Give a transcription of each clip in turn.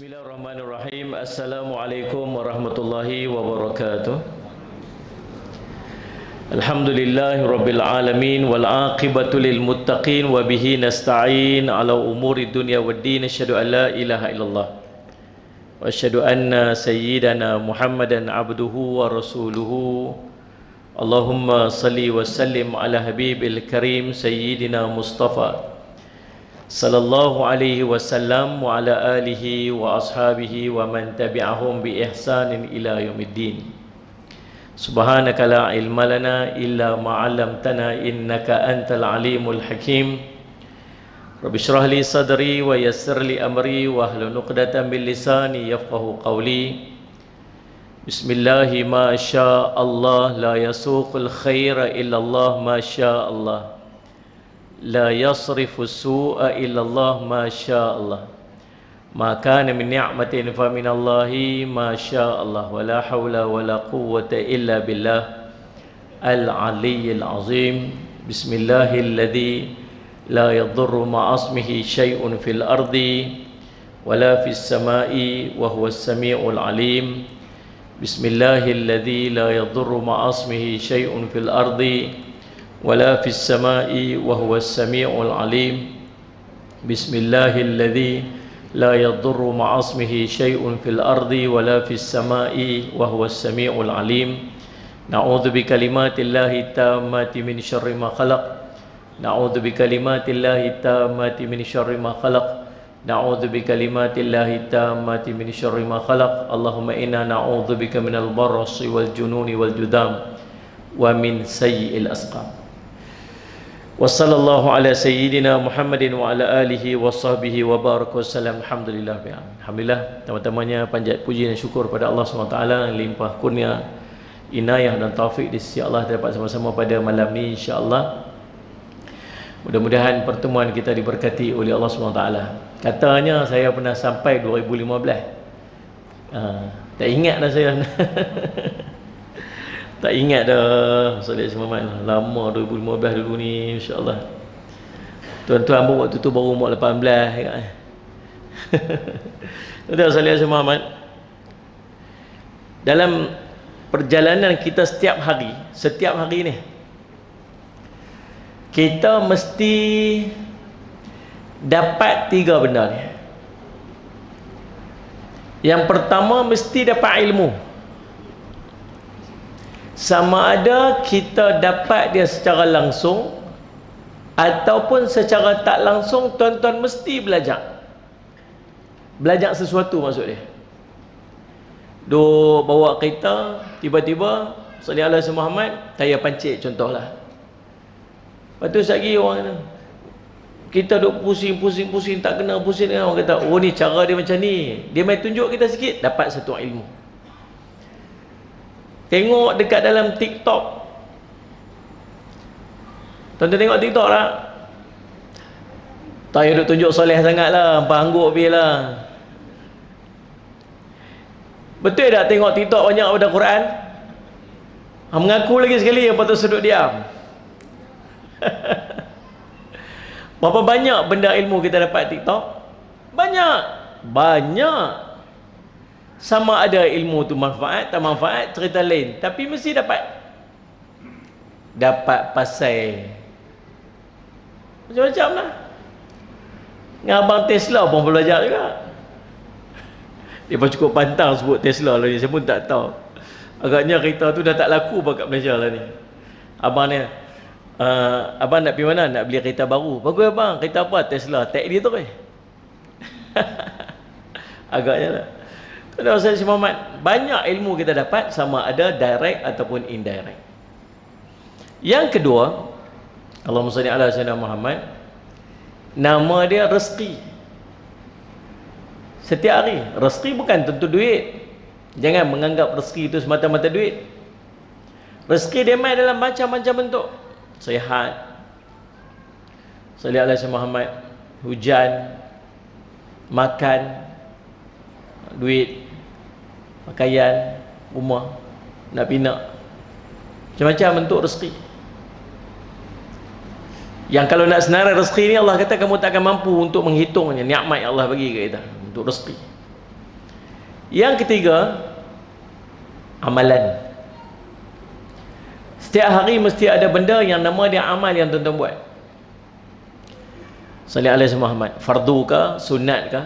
Bismillahirrahmanirrahim. Assalamualaikum warahmatullahi wabarakatuh. Alhamdulillahi rabbil alamin wal aqibatu lil muttaqin wa bihi nasta'in ala umuri dunya waddin. Asyhadu an la ilaha illallah wa asyhadu anna sayyidana Muhammadan abduhu wa rasuluhu. Allahumma salli wa sallim ala habibil karim sayyidina Mustafa sallallahu alaihi wasallam wa ala alihi wa ashabihi wa man tabi'ahum bi ihsanin ila yaumiddin. Subhanaka la ilma lana illa ma 'allamtana innaka antal alimul hakim. Rabbi shrah li sadri wa yassir li amri wa hlul 'uqdatam min lisani yafqahu qawli. Bismillah ma syaa Allah la yasuqul khaira illa Allah ma syaa Allah. La yasrifu su'a illallah ma sya'allah. Ma kana min ni'matin fa minallahi ma sya'allah. Wa la hawla wa la quwwata illa billah al-aliyyil azim. Bismillahilladzi la yadurru ma'asmihi syai'un fil ardi wa la fis sama'i wa huwas sami'ul alim. Bismillahilladzi la yadurru ma'asmihi syai'un fil ardi ولا في السماء وهو السميع العليم. بسم الله الذي لا يضر مع اسمه شيء في الأرض ولا في السماء وهو السميع العليم. نعوذ بكلمات الله التامات من شر ما خلق. نعوذ بكلمات الله التامات من شر ما خلق. نعوذ بكلمات الله التامات من شر ما خلق. اللهم إنا نعوذ بك من البرص والجنون والجذام ومن سيء الأسقام. Wassallallahu ala sayyidina Muhammadin wa ala alihi wa sahbihi wa baraka wasallam. Alhamdulillah. Alhamdulillah, teman-temannya panjat puji dan syukur pada Allah SWT yang limpah kurnia, inayah dan taufik di sisi Allah dapat sama-sama pada malam ni insya-Allah. Mudah-mudahan pertemuan kita diberkati oleh Allah SWT. Katanya saya pernah sampai 2015. Tak ingat dah saya. Tak ingat dah Salih Semamat. Lama 2015 dulu ni, insya-Allah. Tuan-tuan pun waktu tu baru umur 18 kan. Tuan Salih Semamat, dalam perjalanan kita setiap hari ni, kita mesti dapat 3 benda ni. Yang pertama, mesti dapat ilmu. Sama ada kita dapat dia secara langsung ataupun secara tak langsung, tuan-tuan mesti belajar. Belajar sesuatu maksud dia. Duk bawa kereta, tiba-tiba Salih Alaihi Muhammad tayar pancit contohlah. Lepas tu sekali orang kata, kita duk pusing tak kena pusing dengan orang kata, oh ni cara dia macam ni. Dia mai tunjuk kita sikit, dapat satu ilmu. Tengok dekat dalam TikTok. Tuan-tuan tengok TikTok tak? Tak payah duk tunjuk soleh sangat lah, hampa angguk pergi lah. Betul tak tengok TikTok banyak pada Quran? Mengaku lagi sekali, lepas tu sudut diam. Berapa banyak benda ilmu kita dapat TikTok? Banyak. Sama ada ilmu tu manfaat, tak manfaat, cerita lain. Tapi mesti dapat pasal macam-macam lah. Dengan abang Tesla pun belajar juga. Dia pun cukup pantang sebut Tesla lah ni. Saya pun tak tahu. Agaknya kereta tu dah tak laku kat Malaysia lah ni. Abang ni, abang nak pergi mana? Nak beli kereta baru. Bagus abang, kereta apa? Tesla. Tag dia tu agaknya lah. Tuan-tuan Salih Muhammad, banyak ilmu kita dapat, sama ada direct ataupun indirect. Yang kedua, Allahumma salli ala sayyidina Muhammad, nama dia rezeki. Setiap hari, rezeki bukan tentu duit. Jangan menganggap rezeki itu semata-mata duit. Rezeki dia main dalam macam-macam bentuk. Sihat, salli ala sayyidina Muhammad, hujan, makan, duit, pakaian, rumah, nak pinak, macam-macam bentuk rezeki. Yang kalau nak senarai rezeki ni, Allah kata kamu tak akan mampu untuk menghitungnya, nikmat yang Allah bagi kat kita untuk rezeki. Yang ketiga, amalan. Setiap hari mesti ada benda yang nama dia amal yang tuan-tuan buat. Salli alaihi Muhammad, fardu ke, sunat ke?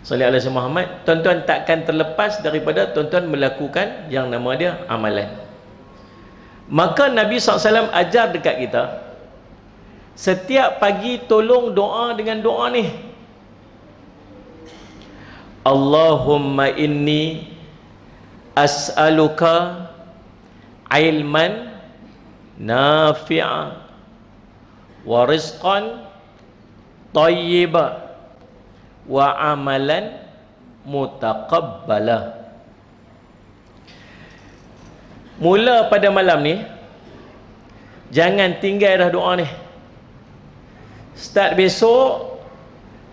Salli alaihi Muhammad, tuan-tuan takkan terlepas daripada tuan-tuan melakukan yang nama dia amalan. Maka Nabi SAW ajar dekat kita, setiap pagi tolong doa dengan doa ni. Allahumma inni as'aluka ilman nafi'a wa rizqan tayyiba wa amalan mutaqabbala. Mula pada malam ni, jangan tinggal dah doa ni. Start besok,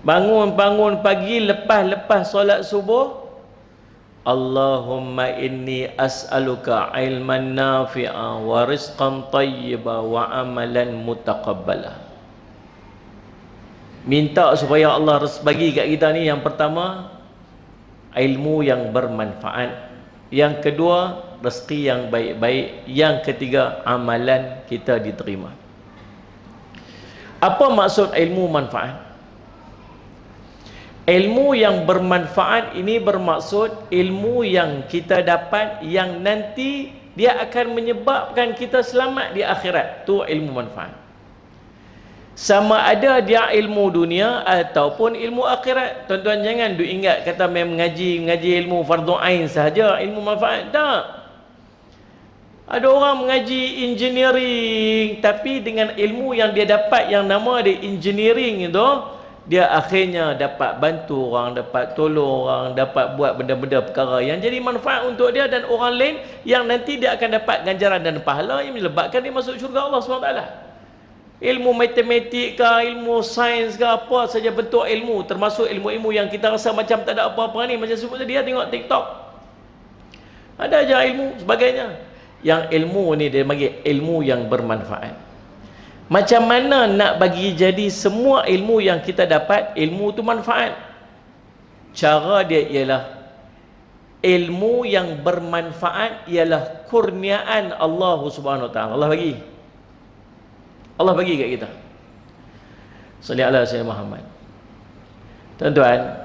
bangun pagi lepas solat subuh, Allahumma inni as'aluka ilman nafi'a wa rizqan tayyiba wa amalan mutaqabbala. Minta supaya Allah bagi kat kita ni, yang pertama, ilmu yang bermanfaat. Yang kedua, rezeki yang baik-baik. Yang ketiga, amalan kita diterima. Apa maksud ilmu manfaat? Ilmu yang bermanfaat ini bermaksud ilmu yang kita dapat yang nanti dia akan menyebabkan kita selamat di akhirat. Tu ilmu manfaat. Sama ada dia ilmu dunia ataupun ilmu akhirat. Tuan-tuan jangan duk ingat kata mengaji ilmu fardu ain sahaja ilmu manfaat. Tak. Ada orang mengaji engineering tapi dengan ilmu yang dia dapat yang nama dia engineering itu, dia akhirnya dapat bantu orang, dapat tolong orang, dapat buat benda-benda perkara yang jadi manfaat untuk dia dan orang lain, yang nanti dia akan dapat ganjaran dan pahala yang menyebabkan dia masuk syurga Allah SWT. Ilmu matematik ke, ilmu sains ke, apa saja bentuk ilmu, termasuk ilmu-ilmu yang kita rasa macam tak ada apa-apa ni, macam sebut tadi, dia tengok TikTok ada aja ilmu sebagainya. Yang ilmu ni dia bagi ilmu yang bermanfaat. Macam mana nak bagi jadi semua ilmu yang kita dapat, ilmu tu manfaat? Cara dia ialah, ilmu yang bermanfaat ialah kurniaan Allah Subhanahu Wa Taala. Allah bagi kat kita. Salli ala Sayyidina Muhammad. Tuan-tuan,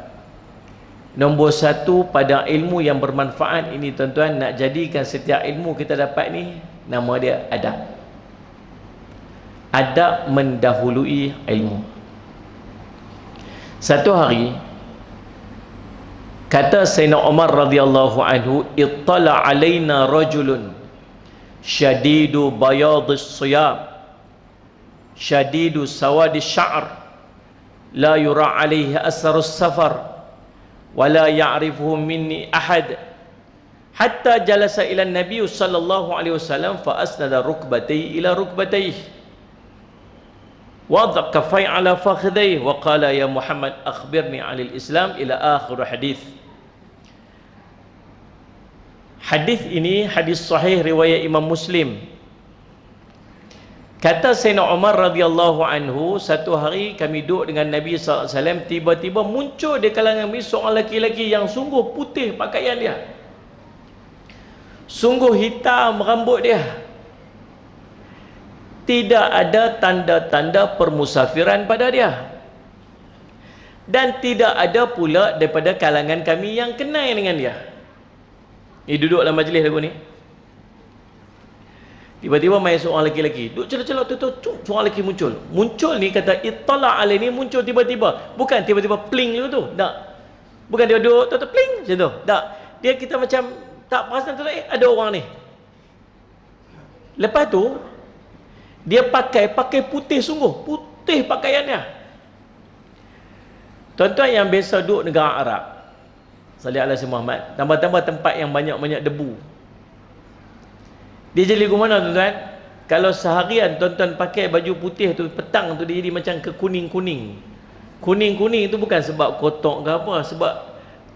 nombor satu pada ilmu yang bermanfaat ini, tuan-tuan, nak jadikan setiap ilmu kita dapat ni, nama dia adab. Adab mendahului ilmu. Satu hari kata Sayyidina Umar radhiyallahu anhu, ittala alaina rajulun syadidu bayadis siyab syadidu sawadis sya'r la yura alaihi asarus safar wala ya'rifuhu minni ahad hatta jalasa ila nabiy sallallahu alaihi wasallam fa asnada rukbatayhi ila rukbatayhi وضع كفي على فخذيه وقال يا محمد أخبرني عن الإسلام إلى آخر حديث. Hadis ini hadis sahih riwayat Imam Muslim. Kata Sayyidina Umar radhiyallahu anhu, satu hari kami duduk dengan Nabi SAW, tiba-tiba muncul di kalangan kami seorang lelaki yang sungguh putih pakaian dia, sungguh hitam rambut dia, tidak ada tanda-tanda permusafiran pada dia, dan tidak ada pula daripada kalangan kami yang kenal dengan dia. Ni duduk dalam majlis lagu ni, tiba-tiba main seorang lelaki duduk celah-celah tu, seorang lelaki muncul ni, kata ittala alaini, muncul tiba-tiba, bukan tiba-tiba pling tu, tak, bukan dia duduk tu pling macam tu, tak, dia kita macam tak perasan tu, ada orang ni. Lepas tu dia pakai putih, sungguh putih pakaiannya. Tuan-tuan yang biasa duduk negara Arab, salli ala Sayyidina Muhammad, tambah-tambah tempat yang banyak-banyak debu, dia jadi gimana tuan-tuan? Kalau seharian tuan-tuan pakai baju putih tu, petang tu dia jadi macam kekuning-kuning. Kuning-kuning tu bukan sebab kotor ke apa, sebab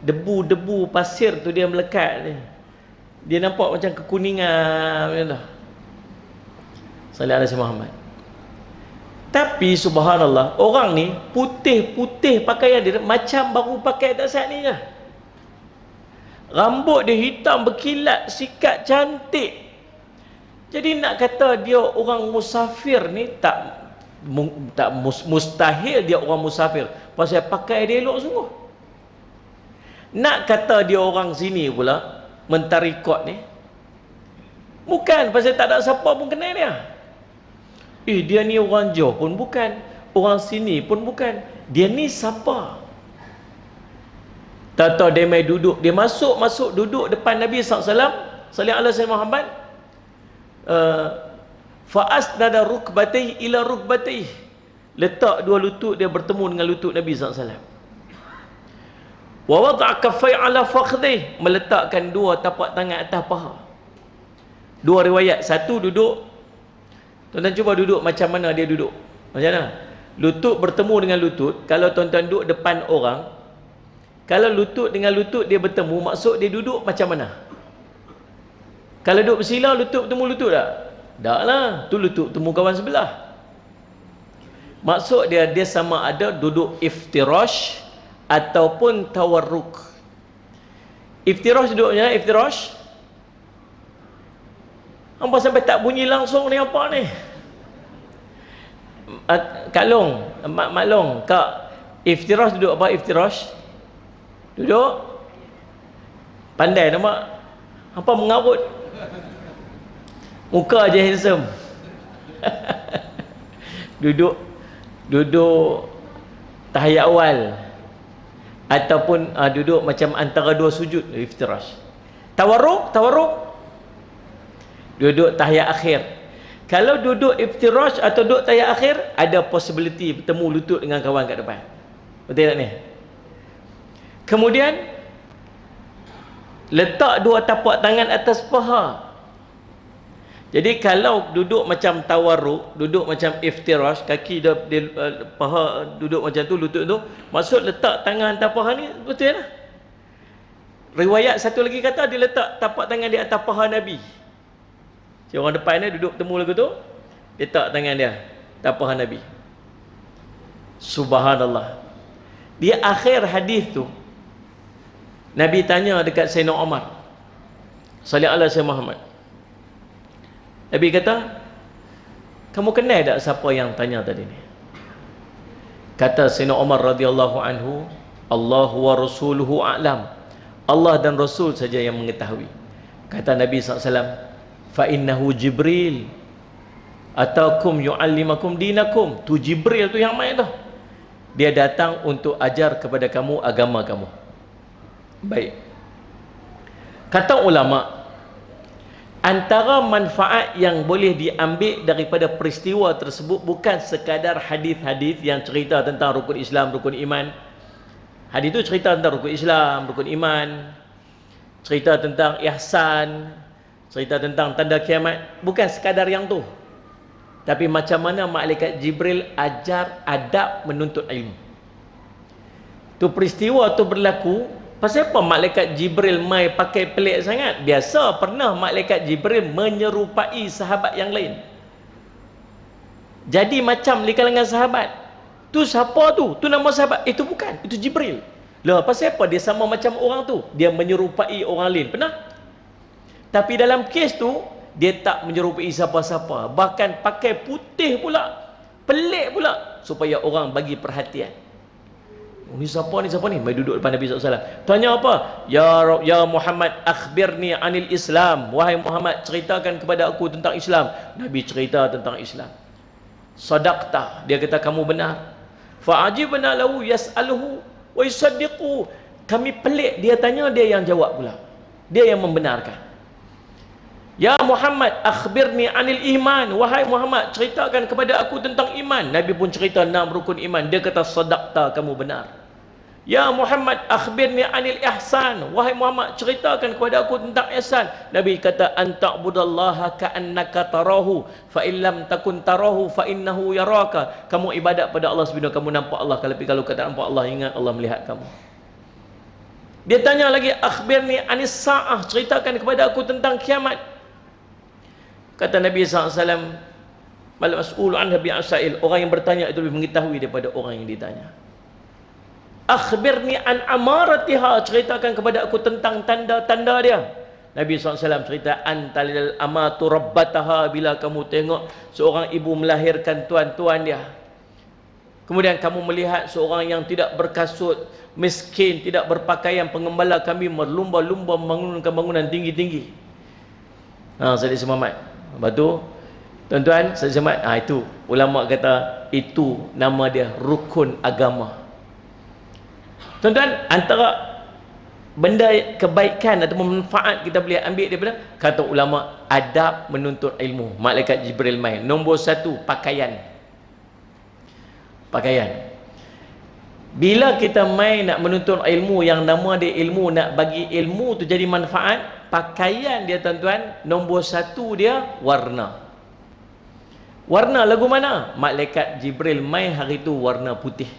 debu-debu pasir tu dia melekat ni, dia nampak macam kekuningan macam tu. Sallallahu alaihi Muhammad. Tapi subhanallah, orang ni putih-putih pakaian dia macam baru pakai tak saat ni je. Rambut dia hitam berkilat, sikat cantik. Jadi nak kata dia orang musafir ni mustahil dia orang musafir. Pasal pakai dia elok sungguh. Nak kata dia orang sini pula, mentarikot ni, bukan, pasal tak ada siapa pun kenal dia. Dia ni orang Johor pun bukan, orang sini pun bukan. Dia ni siapa? Tak-tak dia mai duduk, dia masuk duduk depan Nabi SAW, sallallahu alaihi wasallam Muhammad. Fa'asnada rukbatayhi ila rukbatayhi. Letak dua lutut dia bertemu dengan lutut Nabi SAW. Wa wada'a kaffai ala fakhdhi, meletakkan dua tapak tangan atas paha. Dua riwayat, satu duduk, tuan-tuan cuba duduk macam mana dia duduk. Macam mana? Lutut bertemu dengan lutut. Kalau tuan-tuan duduk depan orang, kalau lutut dengan lutut dia bertemu, maksud dia duduk macam mana? Kalau duduk bersila, lutut bertemu lutut tak? Tak lah, tu lutut bertemu kawan sebelah. Maksud dia sama ada duduk iftirash ataupun tawarruk. Iftirash duduknya, iftirash. Apa sampai tak bunyi langsung ni apa ni? Kak Long, Mak Long, Kak, iftirash duduk apa iftirash? Duduk pandai nampak. Apa mengarut? Muka aja handsome. Duduk tahiyat awal ataupun duduk macam antara dua sujud, iftirash. Tawarruk duduk tahiyat akhir. Kalau duduk iftirash atau duduk tahiyat akhir, ada possibility bertemu lutut dengan kawan kat depan. Betul tak ni? Kemudian letak dua tapak tangan atas paha. Jadi kalau duduk macam tawarruk, duduk macam iftirash, kaki dia paha duduk macam tu, lutut tu, maksud letak tangan atas paha ni, betul lah. Riwayat satu lagi kata dia letak tapak tangan di atas paha Nabi. Si orang depan dia duduk temu lagu tu, letak tangan dia atas paha Nabi. Subhanallah. Di akhir hadis tu, Nabi tanya dekat Sayyidina Umar, sallallahu alaihi wasallam Muhammad. Nabi kata, kamu kenal tak siapa yang tanya tadi ni? Kata Sayyidina Umar radhiyallahu anhu, Allahu wa rasuluhu a'lam. Allah dan Rasul saja yang mengetahui. Kata Nabi SAW, fa innahu Jibril atakum yu'allimakum dinakum. Tu Jibril tu yang main tu. Dia datang untuk ajar kepada kamu agama kamu. Baik. Kata ulama, antara manfaat yang boleh diambil daripada peristiwa tersebut bukan sekadar hadis-hadis yang cerita tentang rukun Islam, rukun iman. Hadis itu cerita tentang rukun Islam, rukun iman, cerita tentang ihsan, cerita tentang tanda kiamat. Bukan sekadar yang tu, tapi macam mana malaikat Jibril ajar adab menuntut ilmu. Tu peristiwa tu berlaku. Pasal apa malaikat Jibril mai pakai pelik sangat? Biasa pernah malaikat Jibril menyerupai sahabat yang lain. Jadi macam di kalangan sahabat. Tu siapa tu? Tu nama sahabat. Itu bukan. Itu Jibril. Lah, pasal apa dia sama macam orang tu? Dia menyerupai orang lain. Pernah? Tapi dalam kes tu, dia tak menyerupai siapa-siapa. Bahkan pakai putih pula. Pelik pula. Supaya orang bagi perhatian. Ni siapa ni, siapa ni? Mai duduk depan Nabi SAW. Tanya apa? Ya Muhammad, akhbirni anil Islam. Wahai Muhammad, ceritakan kepada aku tentang Islam. Nabi cerita tentang Islam. Sadaqta. Dia kata kamu benar. Fa'ajibna lahu yas'aluhu wa yusaddiqu. Kami pelik, dia tanya, dia yang jawab pula. Dia yang membenarkan. Ya Muhammad, akhbirni anil iman. Wahai Muhammad, ceritakan kepada aku tentang iman. Nabi pun cerita 6 rukun iman. Dia kata sadaqta, kamu benar. Ya Muhammad, akhbirni anil ihsan. Wahai Muhammad, ceritakan kepada aku tentang ihsan. Nabi kata anta'budallaha ka'annaka tarahu fa illam takun tarahu fa innahu yaraka. Kamu ibadat pada Allah sebagaimana kamu nampak Allah. Kalau kata nampak Allah, ingat Allah melihat kamu. Dia tanya lagi, akhbirni anis sa'ah. Ceritakan kepada aku tentang kiamat. Kata Nabi SAW, mal mas'ulu anha bi'asail. Orang yang bertanya itu lebih mengetahui daripada orang yang ditanya. Akhbirni an amaratiha, ceritakan kepada aku tentang tanda-tanda dia. Nabi SAW cerita, antalil amatu rabbataha, bila kamu tengok seorang ibu melahirkan tuan-tuan dia, kemudian kamu melihat seorang yang tidak berkasut, miskin, tidak berpakaian, pengembala kami berlumba-lumba membangunkan bangunan tinggi-tinggi. Saudara Muhammad. Lepas tu, tuan-tuan, saudara Muhammad, itu ulama kata itu nama dia rukun agama. Tuan-tuan, antara benda kebaikan atau manfaat kita boleh ambil daripada, kata ulama, adab menuntut ilmu. Malaikat Jibril main. Nombor 1, pakaian. Bila kita main nak menuntut ilmu, yang nama dia ilmu, nak bagi ilmu tu jadi manfaat, pakaian dia tuan-tuan, nombor 1 dia warna. Warna lagu mana? Malaikat Jibril main hari tu warna putih.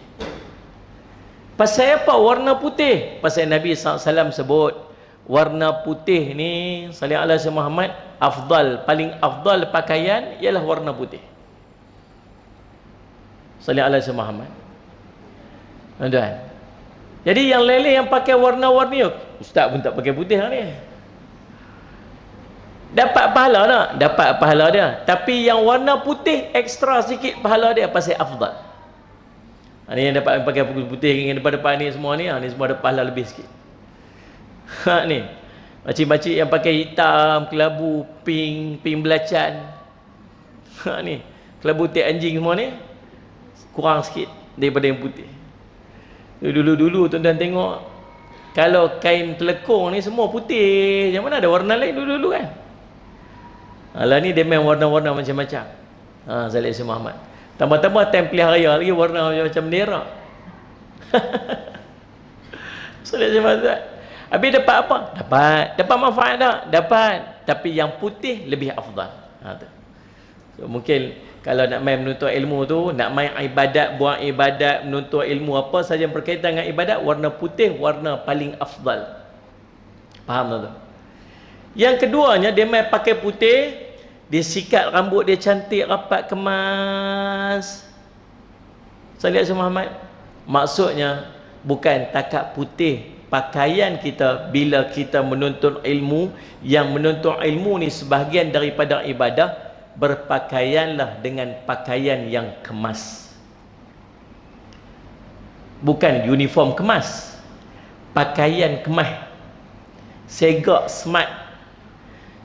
Pasal apa warna putih? Pasal Nabi SAW sebut warna putih ni, sallallahu alaihi wasallam, Muhammad, afdal, paling afdal pakaian ialah warna putih. Sallallahu alaihi wasallam, Muhammad. Tuan-tuan. Jadi yang lain-lain yang pakai warna-warni, ustaz pun tak pakai putih ni. Dapat pahala tak? Dapat pahala dia. Tapi yang warna putih ekstra sikit pahala dia, pasal afdal. Ni yang dapat pakai putih dengan depan-depan ni semua ni, ni semua ada pahala lebih sikit. Ni makcik-makcik yang pakai hitam, kelabu, pink belacan, ni kelabu tek anjing semua ni kurang sikit daripada yang putih. Dulu-dulu tuan-tuan tengok, kalau kain telekung ni semua putih, yang mana ada warna lain dulu-dulu kan. Alah ni dia main warna-warna macam-macam. Zalik Muhammad. Tambah-tambah time pilihan raya lagi warna macam bendera. Zalik Muhammad. Habis dapat apa? Dapat manfaat tak? Dapat. Tapi yang putih lebih afdal. So, mungkin kalau nak main menuntut ilmu tu, nak main ibadat, buat ibadat, menuntut ilmu apa saja yang berkaitan dengan ibadat, warna putih warna paling afdal. Faham tak? Yang keduanya, dia main pakai putih, dia sikat rambut dia cantik, rapat, kemas. Sallallahu alaihi Muhammad. Maksudnya bukan takat putih pakaian kita bila kita menuntut ilmu. Yang menuntut ilmu ni sebahagian daripada ibadah, berpakaianlah dengan pakaian yang kemas. Bukan uniform kemas, pakaian kemas, segak, smart.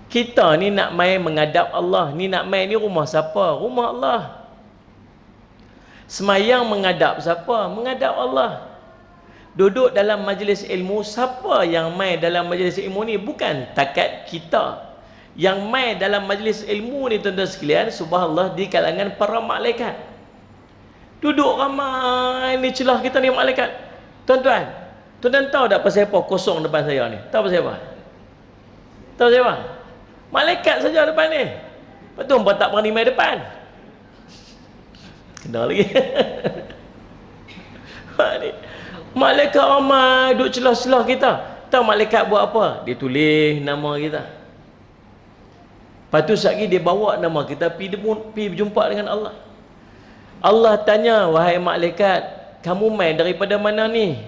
Kita ni nak main menghadap Allah, ni nak main ni rumah siapa? Rumah Allah. Semayang menghadap siapa? Menghadap Allah. Duduk dalam majlis ilmu, siapa yang main dalam majlis ilmu ni? Bukan takat kita. Yang main dalam majlis ilmu ni tuan-tuan sekalian, subhanallah, di kalangan para malaikat. Duduk ramai ni celah kita ni malaikat. Tuan-tuan tahu tak pasal apa kosong depan saya ni? Tahu pasal apa? Tahu pasal apa? Malaikat saja depan ni. Lepas tu hangpa tak berani main depan. Kena lagi. Ni malaikat ramai duduk celah-celah kita. Tahu malaikat buat apa? Dia tulis nama kita. Lepas tu sekali dia bawa nama kita pergi berjumpa dengan Allah. Allah tanya, wahai malaikat, kamu main daripada mana ni?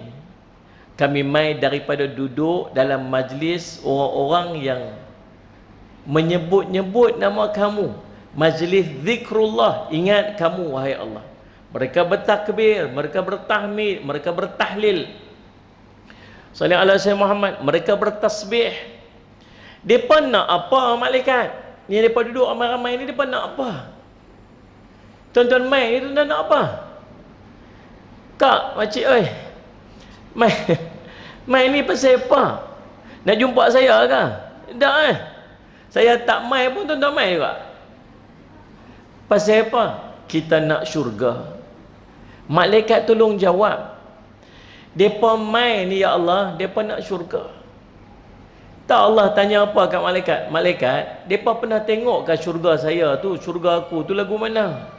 Kami main daripada duduk dalam majlis orang-orang yang menyebut-nyebut nama kamu, majlis zikrullah, ingat kamu wahai Allah. Mereka bertakbir, mereka bertahmid, mereka bertahlil, sallallahu alaihi wasallam Muhammad, mereka bertasbih. Depa nak apa malaikat? Ni depa duduk ramai-ramai ni, depa nak apa? Tuan-tuan main ni, tuan-tuan nak apa? Kak, makcik oi, main ni pasal apa? Nak jumpa saya ke? Tak saya tak main pun tuan-tuan main juga. Pasal apa? Kita nak syurga. Malaikat tolong jawab. Depa main ni ya Allah, depa nak syurga. Tak, Allah tanya apa kat malaikat? Malaikat, depa pernah tengok ke syurga saya tu, syurga aku tu lagu mana?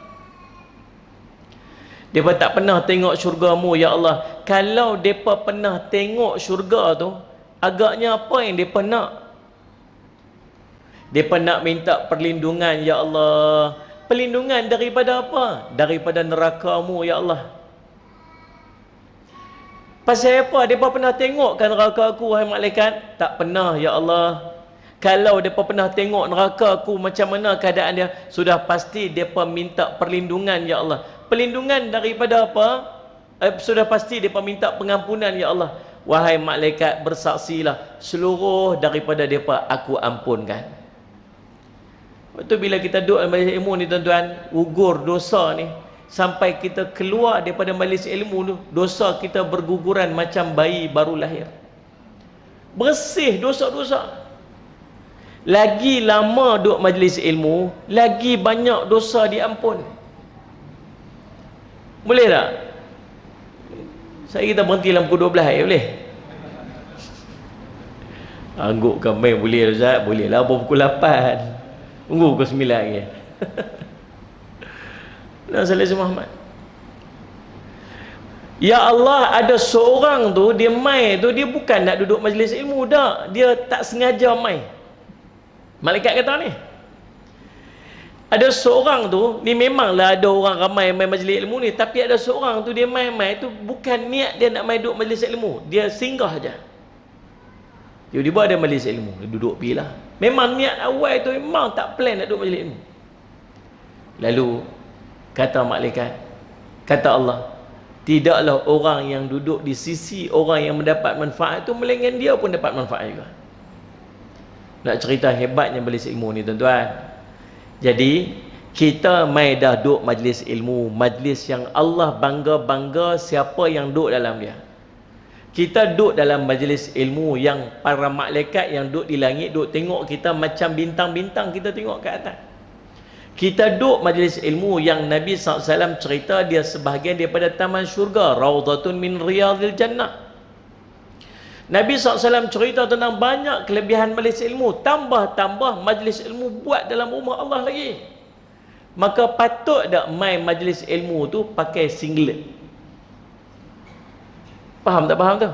Depa tak pernah tengok syurgamu ya Allah. Kalau depa pernah tengok syurga tu, agaknya apa yang depa nak? Depa nak minta perlindungan ya Allah. Perlindungan daripada apa? Daripada neraka-Mu ya Allah. Pasal apa? Mereka pernah tengokkan neraka aku, wahai malaikat? Tak pernah, ya Allah. Kalau mereka pernah tengok neraka aku macam mana keadaan dia, sudah pasti mereka minta perlindungan, ya Allah. Perlindungan daripada apa? Sudah pasti mereka minta pengampunan, ya Allah. Wahai malaikat, bersaksilah, seluruh daripada mereka aku ampunkan. Waktu bila kita duduk dalam majlis ilmu ni tuan-tuan, ugur dosa ni, sampai kita keluar daripada majlis ilmu tu, dosa kita berguguran macam bayi baru lahir. Bersih dosa-dosa. Lagi lama duduk majlis ilmu, lagi banyak dosa diampun. Boleh tak? Saya kita berhenti dalam pukul 12 boleh? Anggukkan main boleh Ustaz? Boleh lah pukul 8. Tunggu pukul 9 lagi. Dan Salih Muhammad. Ya Allah, ada seorang tu, dia mai tu, dia bukan nak duduk majlis ilmu dah. Dia tak sengaja mai. Malaikat kata ni. Ada seorang tu, ni memanglah ada orang ramai mai majlis ilmu ni, tapi ada seorang tu dia mai tu bukan niat dia nak mai duduk majlis ilmu. Dia singgah aja. Tiba-tiba ada majlis ilmu, dia duduk pergi lah. Memang niat awal tu memang tak plan nak duduk majlis ilmu. Lalu kata malaikat, kata Allah, tidaklah orang yang duduk di sisi orang yang mendapat manfaat tu, melainkan dia pun dapat manfaat juga. Nak cerita hebatnya majlis ilmu ni tuan-tuan. Jadi kita mai dah duduk majlis ilmu, majlis yang Allah bangga-bangga siapa yang duduk dalam dia. Kita duduk dalam majlis ilmu yang para malaikat yang duduk di langit duduk tengok kita macam bintang-bintang kita tengok ke atas. Kita duduk majlis ilmu yang Nabi SAW cerita dia sebahagian daripada taman syurga, raudhatun min riyadil jannah. Nabi SAW cerita tentang banyak kelebihan majlis ilmu. Tambah-tambah majlis ilmu buat dalam rumah Allah lagi. Maka patut tak main majlis ilmu tu pakai singlet? Faham tak faham tu?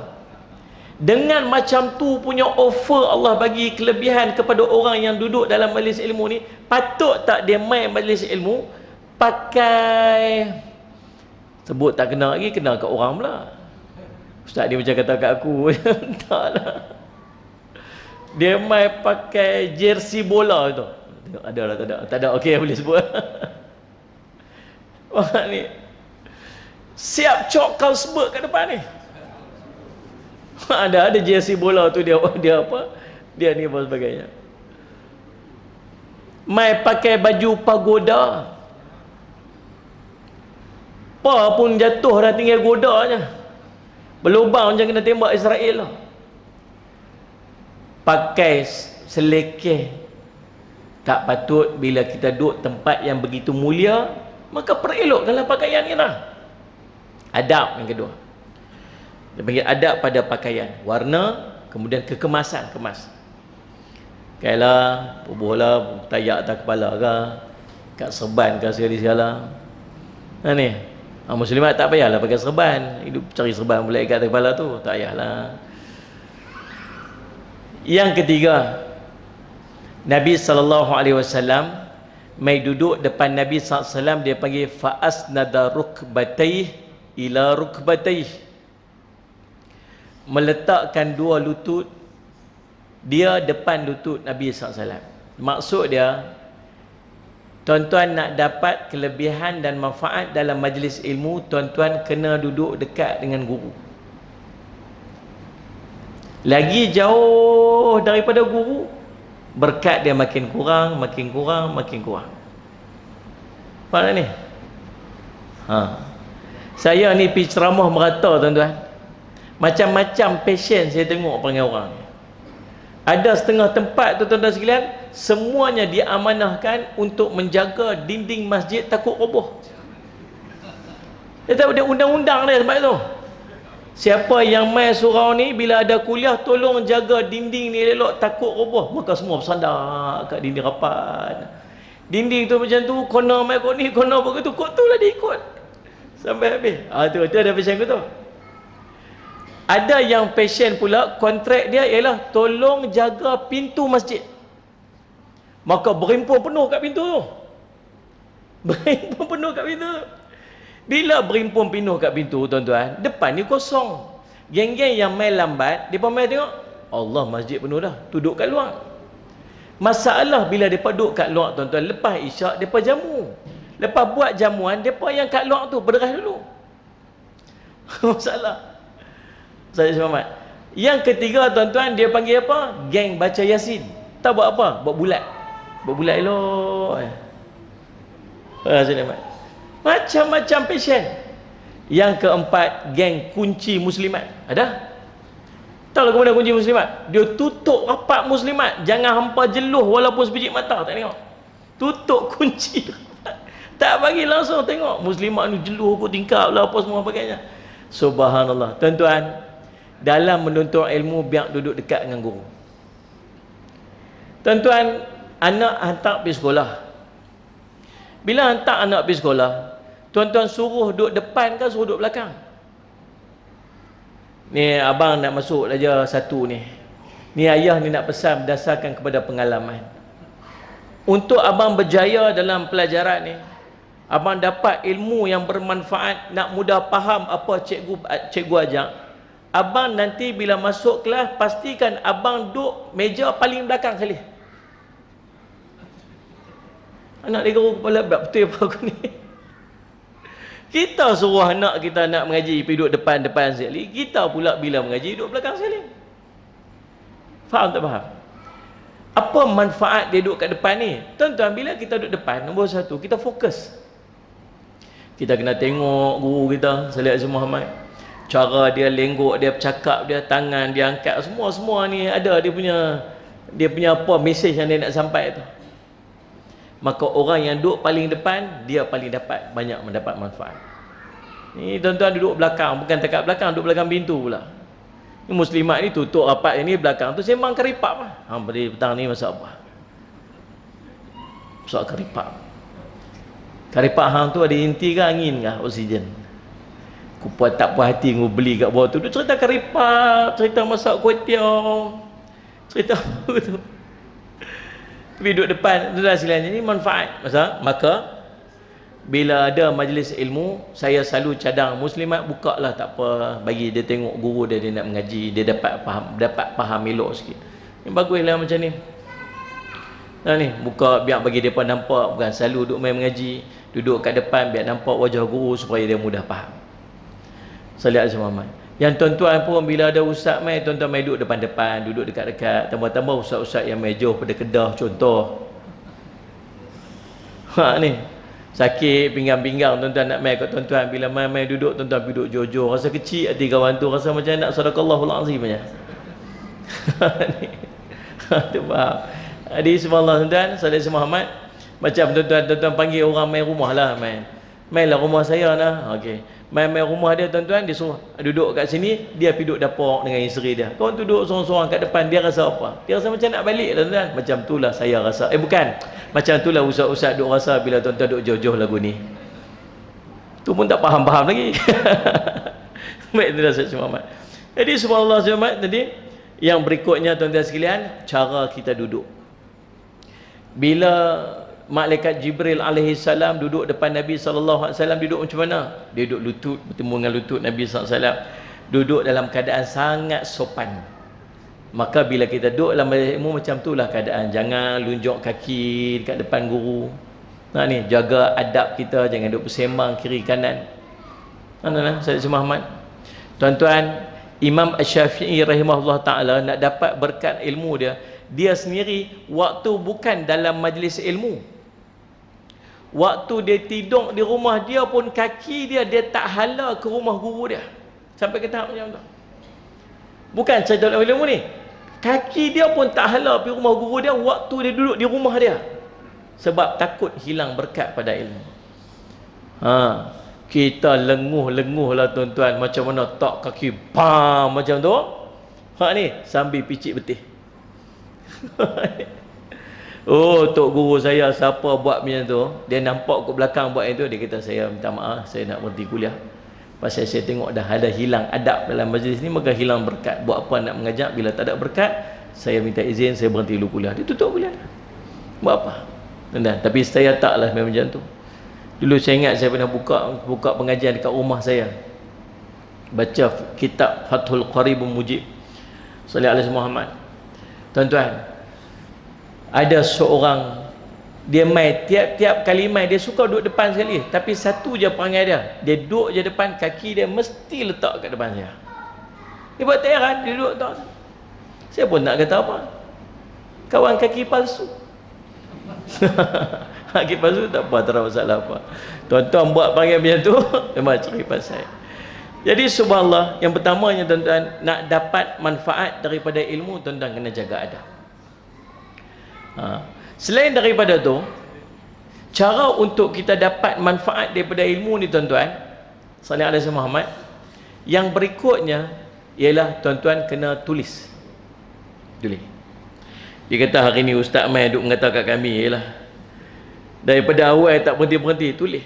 Dengan macam tu punya offer Allah bagi kelebihan kepada orang yang duduk dalam majlis ilmu ni, patut tak dia main majlis ilmu pakai, sebut tak kena lagi, kena kat orang pula. Ustaz dia macam kata kat aku. Tak lah. Dia main pakai jersey bola tu. Ada lah, tak ada? Tak ada, okey boleh sebut. Orang ni siap cok Carlsberg kat depan ni. Ada jersey bola tu, dia apa? Dia ni apa sebagainya. Mai pakai baju pagoda. Apa pun jatuh dah tinggal godanya. Berlubang macam kena tembak Israel lah. Pakai selekeh. Tak patut bila kita duduk tempat yang begitu mulia, maka perelokkanlah pakaian kita. Adab yang kedua. Dia panggil adab pada pakaian. Warna, kemudian kekemasan, kemas. Kailah, pubuhlah, tayak atas kepala ke, kat serban ke segala-segala. Ni, muslimat tak payahlah pakai serban. Hidup cari serban pula kat atas kepala tu, tak payahlah. Yang ketiga, Nabi SAW mai duduk depan Nabi SAW, dia panggil fa'asnada rukbatayh ila rukbatayh. Meletakkan dua lutut dia depan lutut Nabi SAW. Maksud dia, tuan-tuan nak dapat kelebihan dan manfaat dalam majlis ilmu, tuan-tuan kena duduk dekat dengan guru. Lagi jauh daripada guru, berkat dia makin kurang, makin kurang, makin kurang. Faham tak ni? Saya ni pergi ceramah merata tuan-tuan. Macam-macam passion saya tengok panggil orang. Ada setengah tempat tu tuan-tuan sekalian, semuanya diamanahkan untuk menjaga dinding masjid takut roboh. Dia tak ada undang-undang dia tempat tu. Siapa yang mai surau ni, bila ada kuliah, tolong jaga dinding ni elok takut roboh. Maka semua bersandar kat dinding rapat. Dinding tu macam tu, kona mai kot ni, kona begitu, kot tu lah dia ikut sampai habis. Tu ada passion aku tu. Ada yang passion pula, kontrak dia ialah tolong jaga pintu masjid. Maka berimpun penuh kat pintu tu. Berimpun penuh kat pintu tu. Bila berimpun penuh kat pintu tuan-tuan, depan ni kosong. Geng-geng yang main lambat, depa main tengok, Allah masjid penuh dah, duduk kat luar. Masalah bila depa duduk kat luar tuan-tuan, lepas isyak depa jamu. Lepas buat jamuan, depa yang kat luar tu berderah dulu. Masalah. Saya selamat. Yang ketiga tuan-tuan, dia panggil apa? Geng baca Yasin. Tahu buat apa? Buat bulat. Buat bulat elok. Selamat. Macam-macam passion. Yang keempat, geng kunci muslimat. Ada? Tahu lah ke mana kunci muslimat? Dia tutup rapat muslimat. Jangan hampa jeluh walaupun sebiji mata. Tak tengok. Tutup kunci. Tak bagi langsung tengok. Muslimat ni jeluh kot tingkap lah apa semua bagainya. Subhanallah. Tuan-tuan, dalam menuntut ilmu, biar duduk dekat dengan guru. Tuan-tuan, anak hantar pergi sekolah. Bila hantar anak pergi sekolah, tuan-tuan suruh duduk depan ke suruh duduk belakang? Ni abang nak masuk darjah 1 ni. Ni ayah ni nak pesan berdasarkan kepada pengalaman. Untuk abang berjaya dalam pelajaran ni, abang dapat ilmu yang bermanfaat, nak mudah faham apa cikgu ajak, abang nanti bila masuk kelas, pastikan abang duduk meja paling belakang sekali. Anak dia guru kepala betul apa aku ni. Kita suruh anak kita nak mengaji pergi duduk depan-depan sekali, kita pula bila mengaji duduk belakang sekali. Faham tak faham? Apa manfaat dia duduk kat depan ni? Tuan-tuan, bila kita duduk depan, nombor satu, kita fokus. Kita kena tengok guru kita, Salih Azim Muhammad. Cara dia lenggok, dia bercakap, dia tangan, dia angkat, semua ni ada dia punya apa, mesej yang dia nak sampai tu. Maka orang yang duduk paling depan, dia paling banyak mendapat manfaat. Ni tuan-tuan duduk belakang, bukan dekat belakang, duduk belakang pintu pula. Ni muslimat ni tutup rapat yang ni belakang tu sembang keripap lah. Pada petang ni masak apa? Masak keripap. Keripap hang tu ada inti ke angin ke oksigen? Aku tak puas hati aku beli kat bawah tu. Dia cerita keripap, cerita masak kuih tiaw, cerita apa tu. Tapi duduk depan tu dah silanya ni manfaat. Maka bila ada majlis ilmu, saya selalu cadang muslimat buka lah, tak apa, bagi dia tengok guru dia nak mengaji, dia dapat faham elok sikit. Ni baguslah macam ni. Nah ni buka biar bagi depa nampak, bukan selalu duduk main mengaji, duduk kat depan biar nampak wajah guru supaya dia mudah faham. Salih Azim Muhammad. Yang tuan-tuan pun bila ada ustaz mai, tuan-tuan mai duduk depan-depan, duduk dekat-dekat, tambah-tambah ustaz-ustaz yang mai jauh pada Kedah contoh. Ni sakit pinggang-pinggang, tuan-tuan nak mai kat tuan-tuan, bila mai duduk, tuan-tuan duduk jauh-jauh, rasa kecil hati kawan tu, rasa macam nak sadaqallahul azim aja. Ni. Tu faham. Jadi subhanallah tuan-tuan, Salih Azim Muhammad, macam tuan-tuan panggil orang mai rumah lah, mailah rumah saya nah. Okey. Mai rumah dia tuan-tuan, dia suruh duduk kat sini, dia pergi duduk dapur dengan isteri dia. Tuan duduk sorang-sorang kat depan, dia rasa apa? Dia rasa macam nak balik lah tuan-tuan. Macam itulah saya rasa. Bukan. Macam itulah ustaz-ustaz duk rasa bila tuan-tuan duk jauh-jauh lagu ni. Tu pun tak faham-faham lagi. Baik tuan-tuan Ustaz Muhammad. Jadi subhanallah Muhammad tadi, yang berikutnya tuan-tuan sekalian, cara kita duduk. Bila Malaikat Jibril alaihi salam duduk depan Nabi sallallahu alaihi wasallam, duduk macam mana? Dia duduk lutut, bertemu dengan lutut Nabi sallallahu alaihi wasallam. Duduk dalam keadaan sangat sopan. Maka bila kita duduk dalam majlis ilmu, macam itulah keadaan. Jangan lunjuk kaki dekat depan guru. Nah ni, jaga adab kita, jangan duduk bersembang kiri kanan. Mana Sayyid Muhammad. Tuan-tuan, Imam Asy-Syafi'i rahimahullah taala nak dapat berkat ilmu dia sendiri waktu bukan dalam majlis ilmu. Waktu dia tidur di rumah dia pun, kaki dia tak hala ke rumah guru dia. Sampai ke tahap macam tu. Bukan cerita dalam ilmu ni. Kaki dia pun tak hala pergi rumah guru dia waktu dia duduk di rumah dia. Sebab takut hilang berkat pada ilmu. Kita lenguh-lenguh lah tuan-tuan. Macam mana tak kaki pam macam tu. Ni sambil picit betih. Oh, tok guru saya siapa buat macam tu, dia nampak kat belakang buat itu, dia kata saya minta maaf, saya nak berhenti kuliah. Pasal saya tengok dah ada hilang adab dalam majlis ni, maka hilang berkat. Buat apa nak mengajar bila tak ada berkat, saya minta izin, saya berhenti dulu kuliah. Dia tutup kuliah. Buat apa? Tapi saya taklah macam tu. Dulu saya ingat saya pernah buka pengajian dekat rumah saya. baca kitab Fathul Qarib Mujib sallallahu alaihi Muhammad. Tuan-tuan, ada seorang dia mai tiap-tiap kali mai dia suka duduk depan sekali, tapi satu je perangai dia duduk je depan, kaki dia mesti letak kat depan saya. Dia buat tak heran, dia duduk tak. Saya pun nak kata apa, kawan kaki palsu. Kaki palsu tak apa, tak ada masalah apa. Tuan-tuan buat perangai macam tu memang cerita pasal. Jadi subhanallah, yang pertamanya tuan-tuan, nak dapat manfaat daripada ilmu, tuan-tuan kena jaga adab. Selain daripada tu, cara untuk kita dapat manfaat daripada ilmu ni tuan-tuan, sallallahu alaihi Muhammad, yang berikutnya ialah tuan-tuan kena tulis. Dia kata hari ni Ustaz Mai duk mengata kat kami ialah daripada awal tak berhenti-berhenti tulis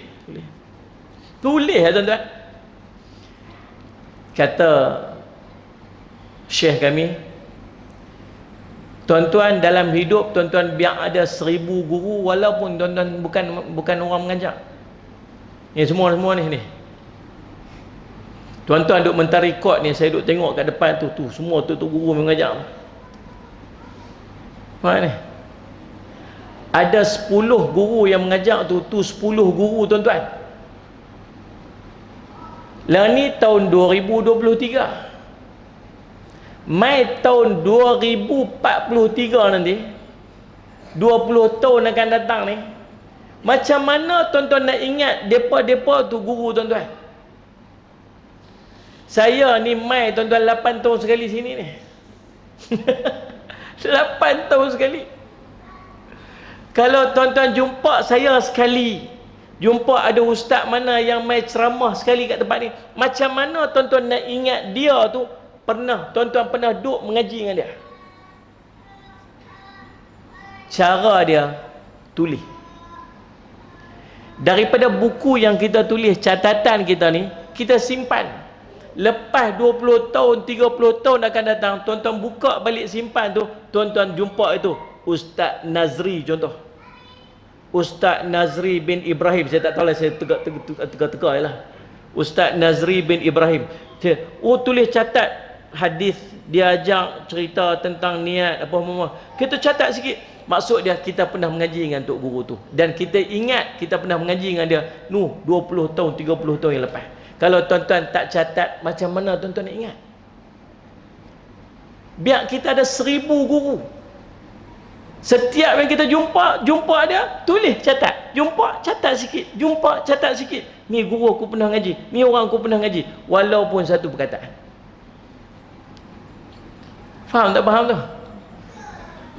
ya tuan-tuan. Kata Syekh kami, tuan-tuan dalam hidup tuan-tuan biar ada 1000 guru, walaupun tuan-tuan bukan orang mengajar. Ni semua ni. Tuan-tuan duk mentari rekod ni, saya duk tengok kat depan tu semua tu guru mengajar. Mana ni? Ada 10 guru yang mengajar tu 10 guru tuan-tuan. Lah ni tahun 2023. Mai tahun 2043 nanti, 20 tahun akan datang ni, macam mana tuan-tuan nak ingat depa-depa tu guru tuan-tuan? Saya ni mai tuan-tuan 8 tahun sekali sini ni. 8 tahun sekali. Kalau tuan-tuan jumpa saya sekali, jumpa ada ustaz mana yang mai ceramah sekali kat tempat ni, macam mana tuan-tuan nak ingat dia tu tuan-tuan pernah duduk mengaji dengan dia? Cara dia tulis. Daripada buku yang kita tulis, catatan kita ni, kita simpan. Lepas 20 tahun, 30 tahun akan datang, tuan-tuan buka balik simpan tu, tuan-tuan jumpa itu Ustaz Nazri contoh. Ustaz Nazri bin Ibrahim, saya tak tahu lah, saya teka-teka lah. Ustaz Nazri bin Ibrahim. Tulis catat hadis, dia ajak cerita tentang niat apa-apa. Kita catat sikit. Maksud dia kita pernah mengaji dengan tok guru tu, dan kita ingat kita pernah mengaji dengan dia 20 tahun, 30 tahun yang lepas. Kalau tuan-tuan tak catat, macam mana tuan-tuan nak ingat? Biar kita ada 1000 guru. Setiap yang kita jumpa dia, tulis, catat. Jumpa, catat sikit. Jumpa, catat sikit. Ni guru aku pernah ngaji. Ni orang aku pernah ngaji. Walaupun satu perkataan. Faham tak faham tu?